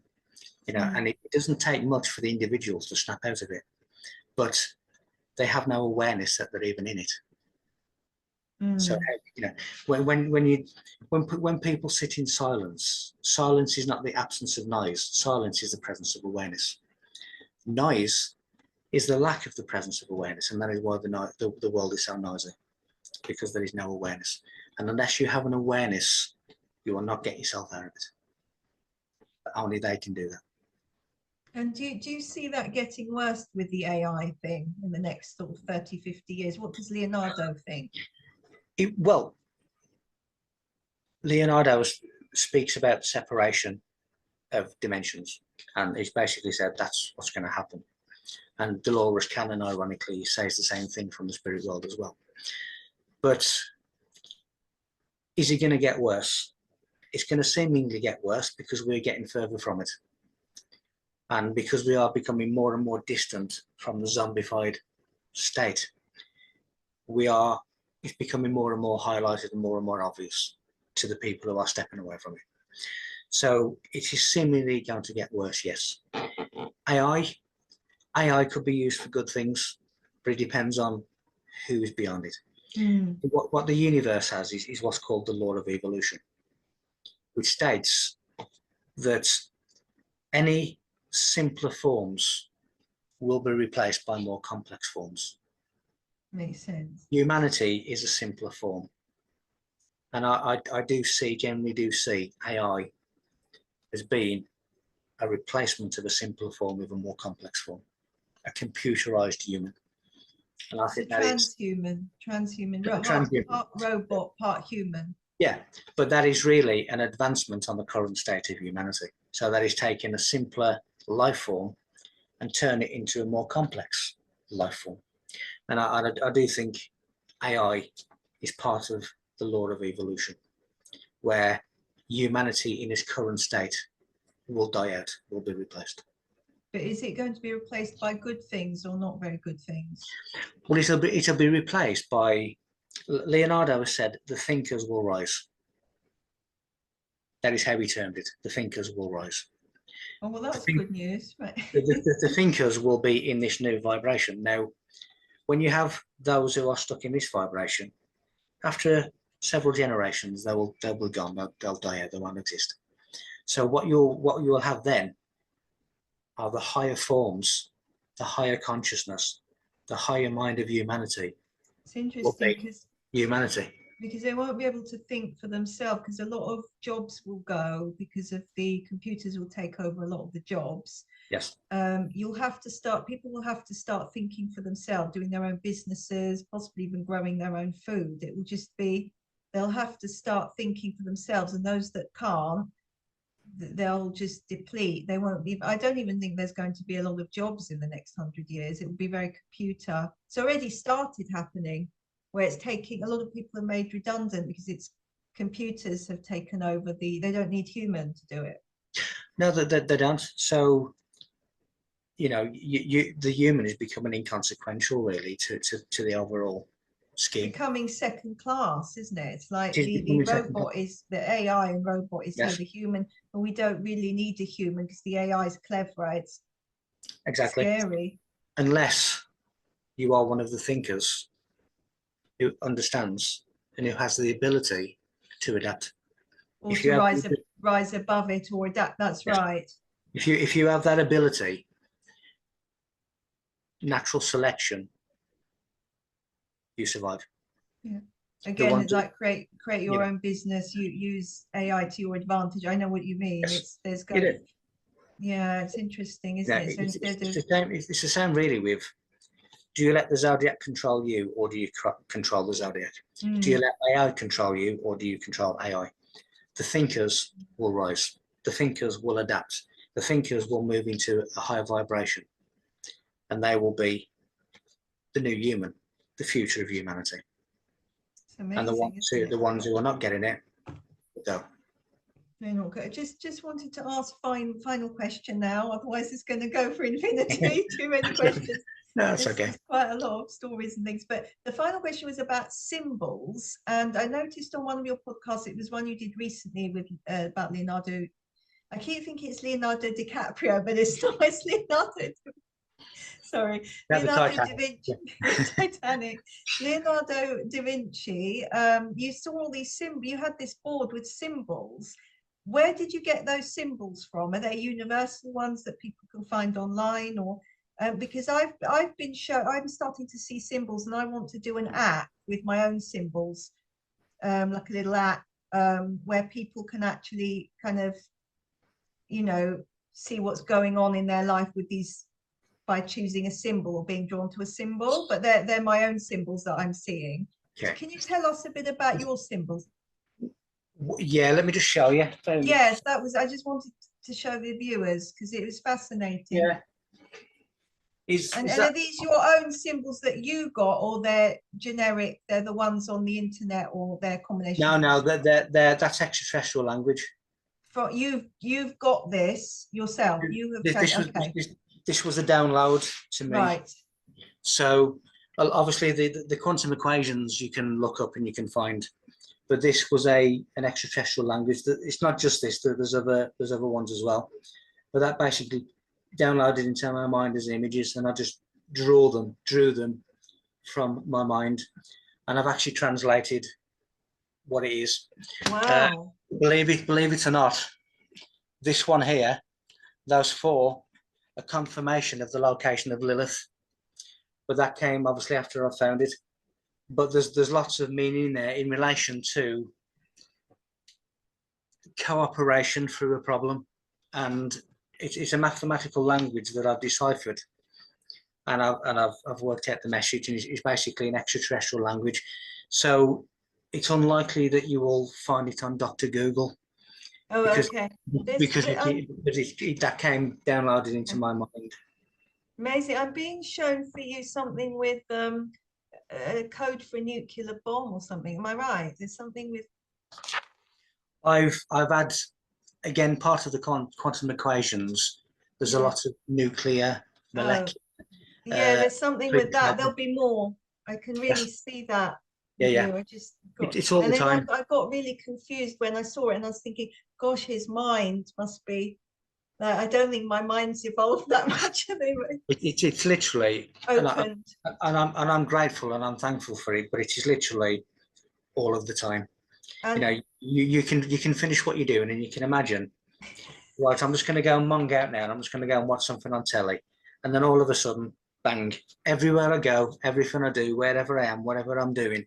You know, and it doesn't take much for the individuals to snap out of it, but they have no awareness that they're even in it. So, you know, when people sit in silence, silence is not the absence of noise. Silence is the presence of awareness. Noise is the lack of the presence of awareness, and that is why the world is so noisy, because there is no awareness. And unless you have an awareness, you will not get yourself out of it. But only they can do that. And do you see that getting worse with the AI thing in the next sort of 30, 50 years? What does Leonardo think? Well, Leonardo speaks about separation of dimensions, and he's basically said that's what's going to happen. And Dolores Cannon, ironically, says the same thing from the spirit world as well. But is it going to get worse? It's going to seemingly get worse because we're getting further from it. And because we are becoming more and more distant from the zombified state, it's becoming more and more highlighted and more obvious to the people who are stepping away from it. So it is seemingly going to get worse, yes. AI could be used for good things, but it depends on who is beyond it. What the universe has is what's called the law of evolution, which states that any simpler forms will be replaced by more complex forms. Makes sense. Humanity is a simpler form. And I generally do see AI as being a replacement of a simpler form with a more complex form, a computerized human. And I It's a think that is transhuman, transhuman. part robot, part human. Yeah, but that is really an advancement on the current state of humanity. So that is taking a simpler life form and turn it into a more complex life form. And I do think AI is part of the law of evolution, where humanity in its current state will die out, will be replaced. But is it going to be replaced by good things or not very good things? Well, it'll be replaced by, Leonardo has said, the thinkers will rise. That is how he termed it. The thinkers will rise. Oh, well, that's good news, right? The thinkers will be in this new vibration. Now, when you have those who are stuck in this vibration, after several generations, they'll be gone. They'll die out. They won't exist. So what you'll have then are the higher forms, the higher consciousness, the higher mind of humanity. It's interesting because they won't be able to think for themselves, because a lot of jobs will go because of the computers will take over a lot of the jobs. Yes. People will have to start thinking for themselves, doing their own businesses, possibly even growing their own food. It will just be, they'll have to start thinking for themselves, and those that can't, they'll just deplete. They won't be, I don't even think there's going to be a lot of jobs in the next 100 years. It will be very computer. It's already started happening, where it's taking, a lot of people are made redundant because it's computers have taken over they don't need human to do it. No, they don't. So, the human is becoming inconsequential, really, to the overall scheme. It's becoming second class, isn't it? It's like the robot is, the AI and robot is yes. here, the human, and we don't really need a human because the AI is clever. It's exactly scary. Unless you are one of the thinkers who understands and who has the ability to adapt, or to rise above it or adapt. That's yes. Right. If you have that ability, natural selection, you survive. Yeah. Again, it's like create your own business. You use AI to your advantage. I know what you mean. Yes. It's interesting, isn't it? So it's the same really with, do you let the zodiac control you, or do you control the zodiac? Do you let AI control you, or do you control AI? The thinkers will rise. The thinkers will adapt. The thinkers will move into a higher vibration, and they will be the new human, the future of humanity. It's amazing, and the ones who are not getting it, go. They're not good. Just wanted to ask final question now. Otherwise, it's going to go for infinity. Too many questions. No, it's okay. There's quite a lot of stories and things. But the final question was about symbols. And I noticed on one of your podcasts, it was one you did recently with about Leonardo. I keep thinking it's Leonardo DiCaprio, but it's not. It's Leonardo. Sorry, Leonardo Da Vinci. Titanic. Leonardo Da Vinci. You saw all these symbols. You had this board with symbols. Where did you get those symbols from? Are they universal ones that people can find online, or because I'm starting to see symbols, and I want to do an app with my own symbols, like a little app where people can actually kind of, see what's going on in their life with these, by choosing a symbol or being drawn to a symbol. But they're my own symbols that I'm seeing. Okay. So can you tell us a bit about your symbols? Yeah, let me just show you. Yes, I just wanted to show the viewers because it was fascinating. Yeah. Are these your own symbols that you got, or they're generic? They're the ones on the internet, or they're combination? No, that's extraterrestrial language. You've got this yourself. This was a download to me. Right. So obviously the quantum equations you can look up and you can find but this was an extraterrestrial language. It's not just this. There's other ones as well. But that basically downloaded into my mind as images, and I just drew them from my mind, and I've actually translated what it is. Wow. Believe it or not, this one here, those four, a confirmation of the location of Lilith, but that came obviously after I found it. But there's lots of meaning there in relation to cooperation through a problem, and it's a mathematical language that I've deciphered, and I've worked out the message, and it's basically an extraterrestrial language. So it's unlikely that you will find it on Dr. Google. Oh, because, okay. Because that came downloaded into my mind. Amazing. I'm being shown for you something with a code for a nuclear bomb or something. Am I right? There's something with. I've had, again, part of the quantum equations. There's a lot of nuclear, molecular. Yeah, there's something with that. There'll be more. I can really Yes. see that. Yeah. I just got, it's all and the then time. I got really confused when I saw it, and I was thinking, gosh, his mind must be. I don't think my mind's evolved that much anyway. It's literally Opened. and I'm grateful and I'm thankful for it, but it is literally all of the time. And You can finish what you're doing, and you can imagine, right, I'm just going to go and mong out now, and I'm just going to go and watch something on telly, and then all of a sudden, bang! Everywhere I go, everything I do, wherever I am, whatever I'm doing,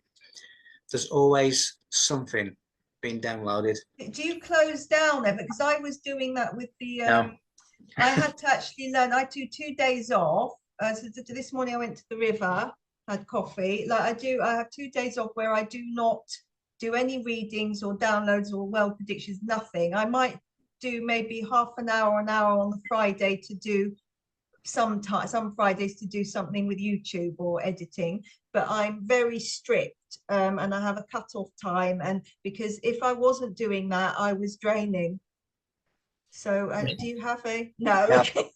there's always something being downloaded. do you close down ever? Because I was doing that with the. No. I had to actually learn. I do 2 days off. So this morning I went to the river, had coffee. Like I have 2 days off where I do not do any readings or downloads or well predictions. Nothing. I might do maybe half an hour on the Friday to do some Fridays to do something with YouTube or editing, but I'm very strict, and I have a cut-off time, and because if I wasn't doing that, I was draining. So do you have a no? Now, Okay.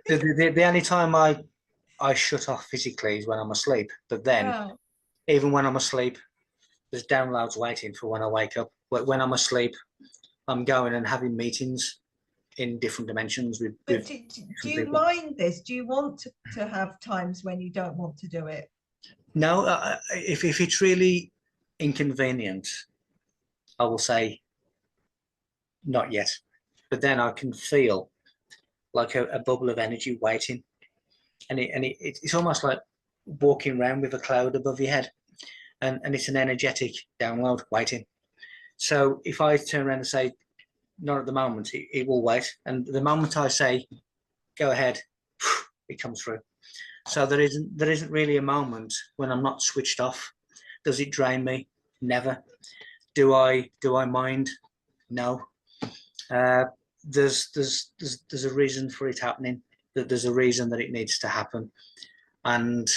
the only time I shut off physically is when I'm asleep. But then, Right. even when I'm asleep, there's downloads waiting for when I wake up. When I'm asleep, I'm going and having meetings in different dimensions with But do you people. mind this? Do you want to have times when you don't want to do it? No, if it's really inconvenient, I will say not yet. But then I can feel like a bubble of energy waiting, and it's almost like walking around with a cloud above your head, and it's an energetic download waiting. So if I turn around and say not at the moment, it will wait, and the moment I say go ahead, it comes through. So there isn't really a moment when I'm not switched off. Does it drain me? Never. Do I mind? No. There's a reason for it happening. That there's a reason that it needs to happen, and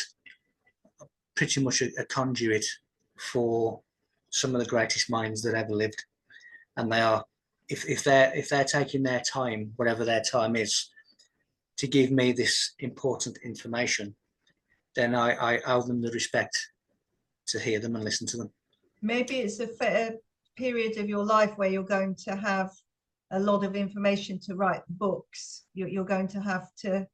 pretty much a conduit for some of the greatest minds that ever lived. And they are, if they're taking their time, whatever their time is, to give me this important information, then I owe them the respect to hear them and listen to them. Maybe it's a period of your life where you're going to have a lot of information to write books. You're going to have to.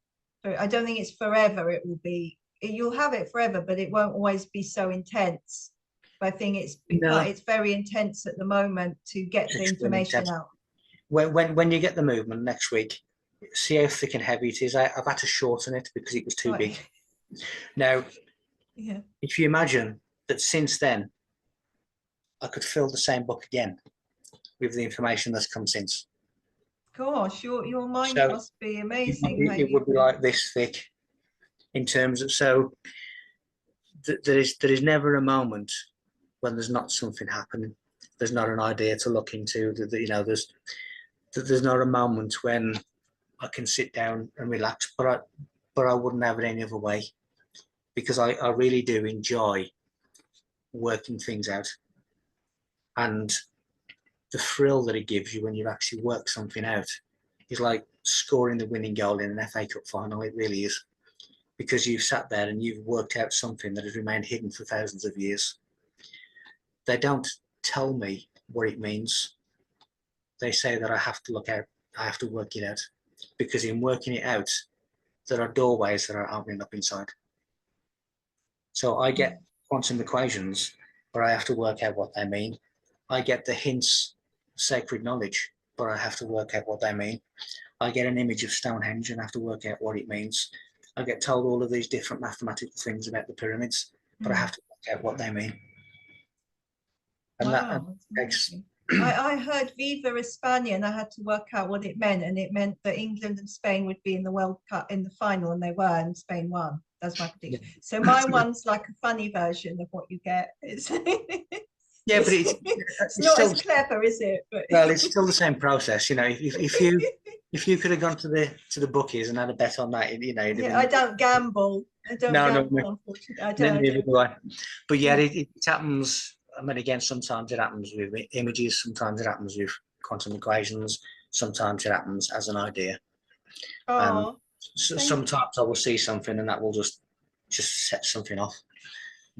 I don't think it's forever. It will be. You'll have it forever, but it won't always be so intense. But I think it's very intense at the moment to get the information out. When you get the movement next week, see how thick and heavy it is. I've had to shorten it because it was too big. Now, if you imagine that since then, I could fill the same book again with the information that's come since. Gosh, your mind must be amazing. It would be like this thick in terms of, so there is never a moment when there's not something happening. There's not an idea to look into. There's not a moment when I can sit down and relax, but I wouldn't have it any other way, because I really do enjoy working things out, and the thrill that it gives you when you actually work something out is like scoring the winning goal in an FA Cup final. It really is, because you've sat there and you've worked out something that has remained hidden for thousands of years. They don't tell me what it means. They say that I have to I have to work it out, because in working it out, there are doorways that are opening up inside. So I get quantum equations but I have to work out what they mean. I get the hints of sacred knowledge, but I have to work out what they mean. I get an image of Stonehenge and have to work out what it means. I get told all of these different mathematical things about the pyramids, but I have to work out what they mean. And that Wow, takes. I heard Viva España and I had to work out what it meant, and it meant that England and Spain would be in the World Cup in the final, and they were, and Spain won. That's my prediction. So my one's like a funny version of what you get. It's, Yeah, but it's not still, as clever, is it? But well, it's still the same process. You know, if you could have gone to the bookies and had a bet on that, you know, you'd have yeah, I been. don't gamble. I don't No, gamble, unfortunately. I don't. neither do I. But yeah, Yeah. it happens. I mean, again, sometimes it happens with images, sometimes it happens with quantum equations, sometimes it happens as an idea. And Oh, sometimes I will see something and that will just set something off.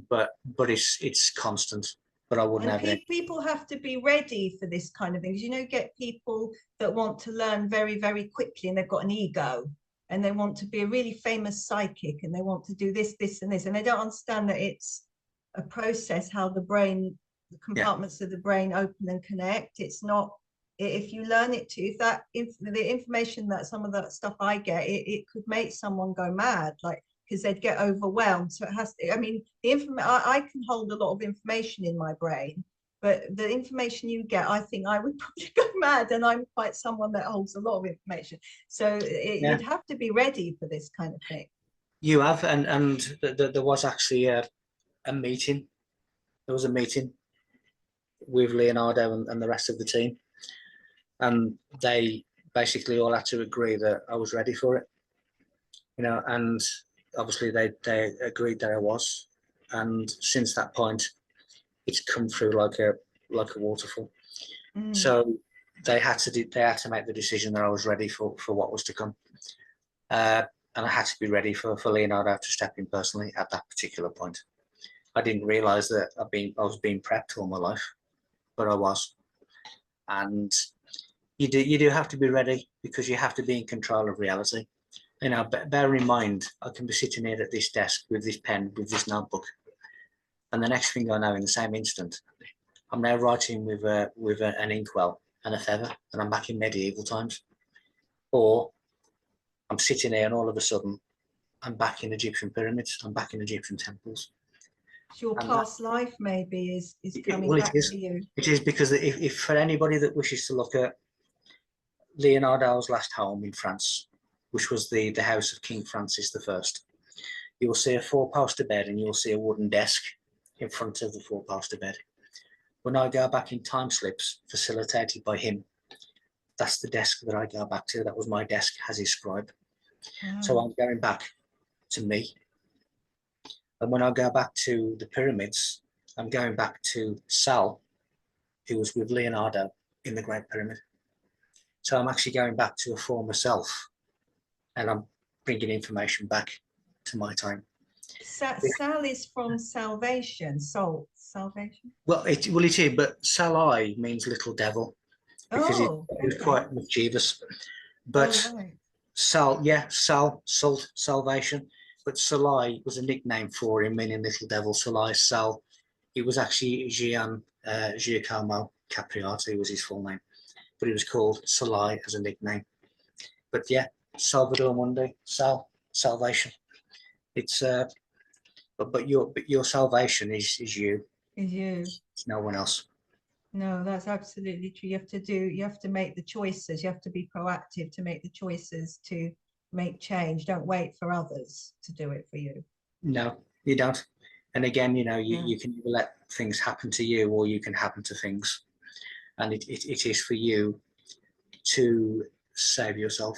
But it's constant. But I wouldn't and have it. people have to be ready for this kind of things. You know, get people that want to learn very, very quickly, and they've got an ego, and they want to be a really famous psychic, and they want to do this, this, and this, and they don't understand that it's a process, how the brain, the Yeah. compartments of the brain open and connect. It's not, if you learn it to, the information that some of that stuff I get, it could make someone go mad, like, because they'd get overwhelmed. So it has to, I mean, I can hold a lot of information in my brain, but the information you get, I think I would probably go mad, and I'm quite someone that holds a lot of information. So Yeah. you'd have to be ready for this kind of thing. You have, and there was actually a meeting. There was a meeting with Leonardo and the rest of the team, and they basically all had to agree that I was ready for it. You know, and obviously they agreed that I was, and since that point, it's come through like a waterfall. So they had to make the decision that I was ready for what was to come, and I had to be ready for Leonardo to step in personally at that particular point. I didn't realise that I was being prepped all my life, but I was, and you do have to be ready, because you have to be in control of reality. You know, bear in mind, I can be sitting here at this desk with this pen, with this notebook, and the next thing I know, in the same instant, I'm now writing with an inkwell and a feather, and I'm back in medieval times. Or I'm sitting here, and all of a sudden, I'm back in Egyptian pyramids. I'm back in Egyptian temples. Your And past life maybe is coming well, back to you. It is, because if for anybody that wishes to look at Leonardo's last home in France, which was the house of King Francis I, you will see a four-poster bed and you will see a wooden desk in front of the four-poster bed. When I go back in time slips facilitated by him, that's the desk that I go back to. That was my desk as his scribe. Wow. So I'm going back to me. And when I go back to the pyramids, I'm going back to Sal, who was with Leonardo in the Great Pyramid. So I'm actually going back to a former self, and I'm bringing information back to my time. Sal is from salvation, soul, salvation. Well, it is, but Salai means little devil, because he was quite mischievous. But right. Salvation. But Salai was a nickname for him, meaning little devil. Salai, Sal. He was actually Giacomo Capriati was his full name, but he was called Salai as a nickname. But yeah, Salvador Mundi, salvation. It's but your salvation is you. Is you. It's no one else. No, that's absolutely true. You have to make the choices. You have to be proactive to make the choices to make change. Don't wait for others to do it for you. No, you don't. And again, you know, Yeah. you can either let things happen to you, or you can happen to things. And it is for you to save yourself.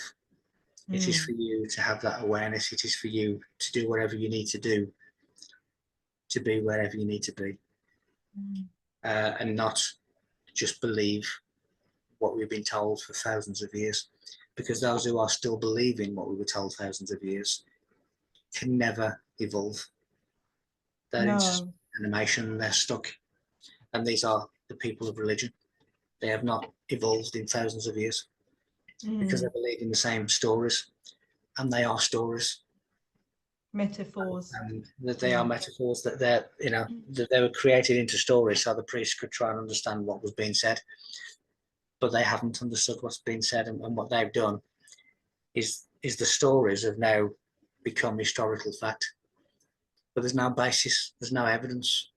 It is for you to have that awareness. It is for you to do whatever you need to do to be wherever you need to be, and not just believe what we've been told for thousands of years. Because those who are still believing what we were told thousands of years can never evolve. They're in animation, they're stuck. And these are the people of religion. They have not evolved in thousands of years because they believe in the same stories, and they are stories. Metaphors. And that they are metaphors, that they're, that they were created into stories so the priests could try and understand what was being said. But they haven't understood what's been said, and what they've done is the stories have now become historical fact. But there's no basis, there's no evidence.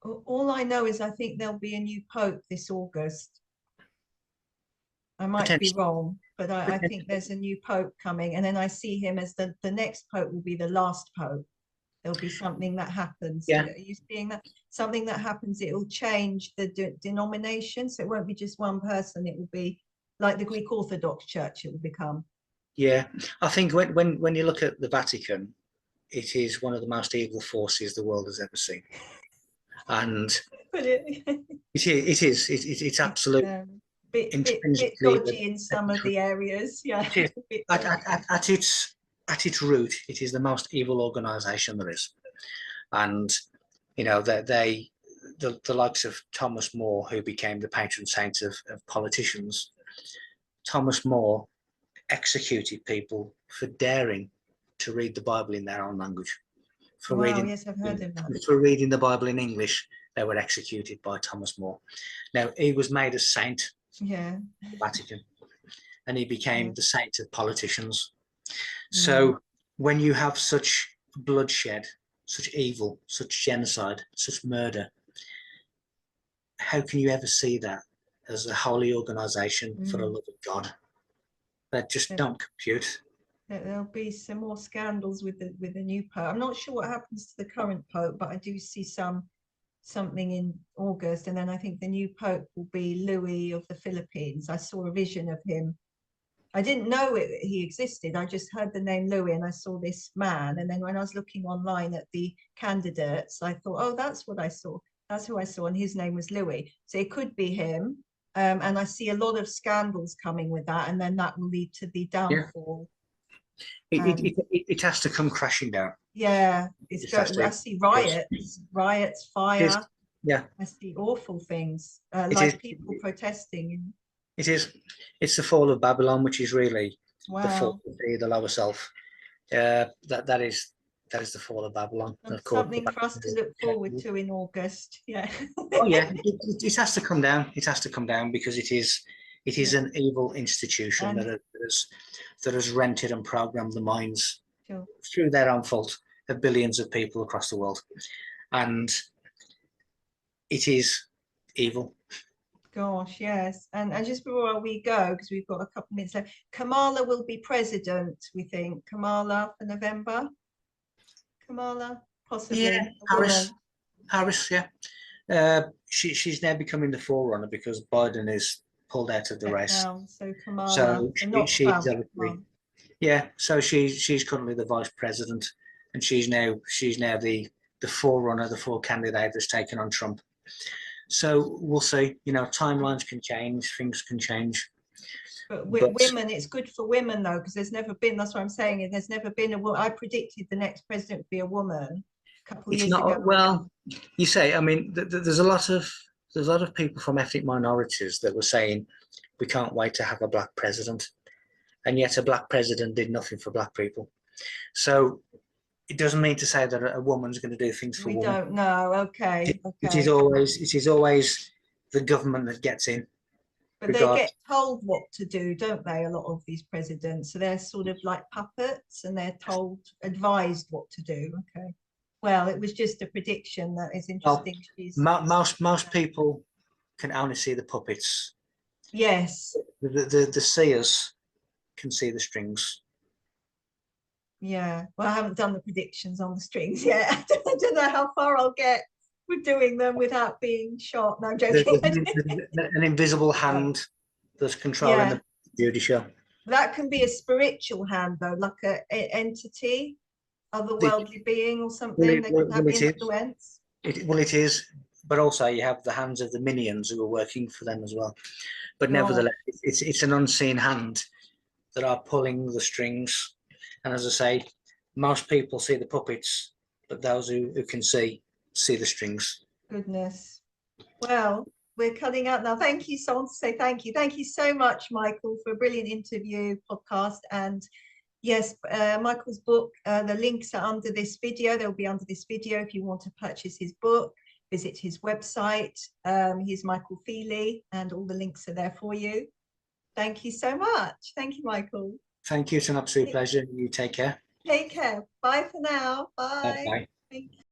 All I know is I think there'll be a new pope this August. I might be wrong, but I think there's a new pope coming, and then I see him as the next pope will be the last pope. There'll be something that happens. Yeah. Are you seeing that? Something that happens, it will change the denomination. So it won't be just one person. It will be like the Greek Orthodox Church, it will become. Yeah, I think when you look at the Vatican, it is one of the most evil forces the world has ever seen. And it's absolutely bit dodgy in some of the areas. Yeah. At its root, it is the most evil organization there is. And the likes of Thomas More, who became the patron saint of politicians. Thomas More executed people for daring to read the Bible in their own language. Yes, I've heard of that. For reading the Bible in English, they were executed by Thomas More. Now, he was made a saint in the Vatican, and he became the saint of politicians. So when you have such bloodshed, such evil, such genocide, such murder, how can you ever see that as a holy organization for the love of God? That just don't compute. There'll be some more scandals with the new pope. I'm not sure what happens to the current pope, but I do see something in August, and then I think the new pope will be Louis of the Philippines. I saw a vision of him. I didn't know he existed. I just heard the name Louis, and I saw this man. And then when I was looking online at the candidates, I thought, oh, that's what I saw. That's who I saw, and his name was Louis. So it could be him. And I see a lot of scandals coming with that, and then that will lead to the downfall. It has to come crashing down. Yeah, I see riots, fire. Yeah, I see awful things, like people protesting. It's the fall of Babylon, which is really the fall of the lower self. That is the fall of Babylon. Something for us to look forward to in August. Yeah. Oh yeah, it has to come down. It has to come down because it is an evil institution that has rented and programmed the minds through their own fault of billions of people across the world, and it is evil. Gosh, yes. And just before we go, because we've got a couple of minutes left, Kamala will be president, we think. Kamala for November. Kamala, possibly. Yeah, Harris, yeah. She's now becoming the forerunner because Biden is pulled out of the race. So Kamala, so she's currently the vice president, and she's now the forerunner, the candidate that's taken on Trump. So we'll see. Timelines can change, things can change. But women, it's good for women though, because there's never been. That's what I'm saying. There's never been a woman. I predicted the next president would be a woman a couple of years ago. Well, you say. I mean, there's a lot of people from ethnic minorities that were saying we can't wait to have a black president, and yet a black president did nothing for black people. So it doesn't mean to say that a woman's going to do things for women. We don't know. Okay. It is always the government that gets in. But they get told what to do, don't they? A lot of these presidents, so they're sort of like puppets, and they're advised what to do. Okay. Well, it was just a prediction that is interesting. Most people can only see the puppets. Yes. The seers can see the strings. Yeah. Well, I haven't done the predictions on the strings yet. I don't know how far I'll get with doing them without being shot. No, I'm joking. An invisible hand that's controlling the beauty show. That can be a spiritual hand, though, like an entity, otherworldly being or something. They can have influence. It is, but also you have the hands of the minions who are working for them as well. But nevertheless, it's an unseen hand that are pulling the strings. And as I say, most people see the puppets, but those who can see the strings. Goodness. Well, we're cutting out now. Thank you. So I want to say thank you. Thank you so much, Michael, for a brilliant interview podcast. And yes, Michael's book, the links are under this video. They'll be under this video if you want to purchase his book, visit his website. He's Michael Feeley, and all the links are there for you. Thank you so much. Thank you, Michael. Thank you. It's an absolute pleasure. You take care. Take care. Bye for now. Bye. Bye. Thank you.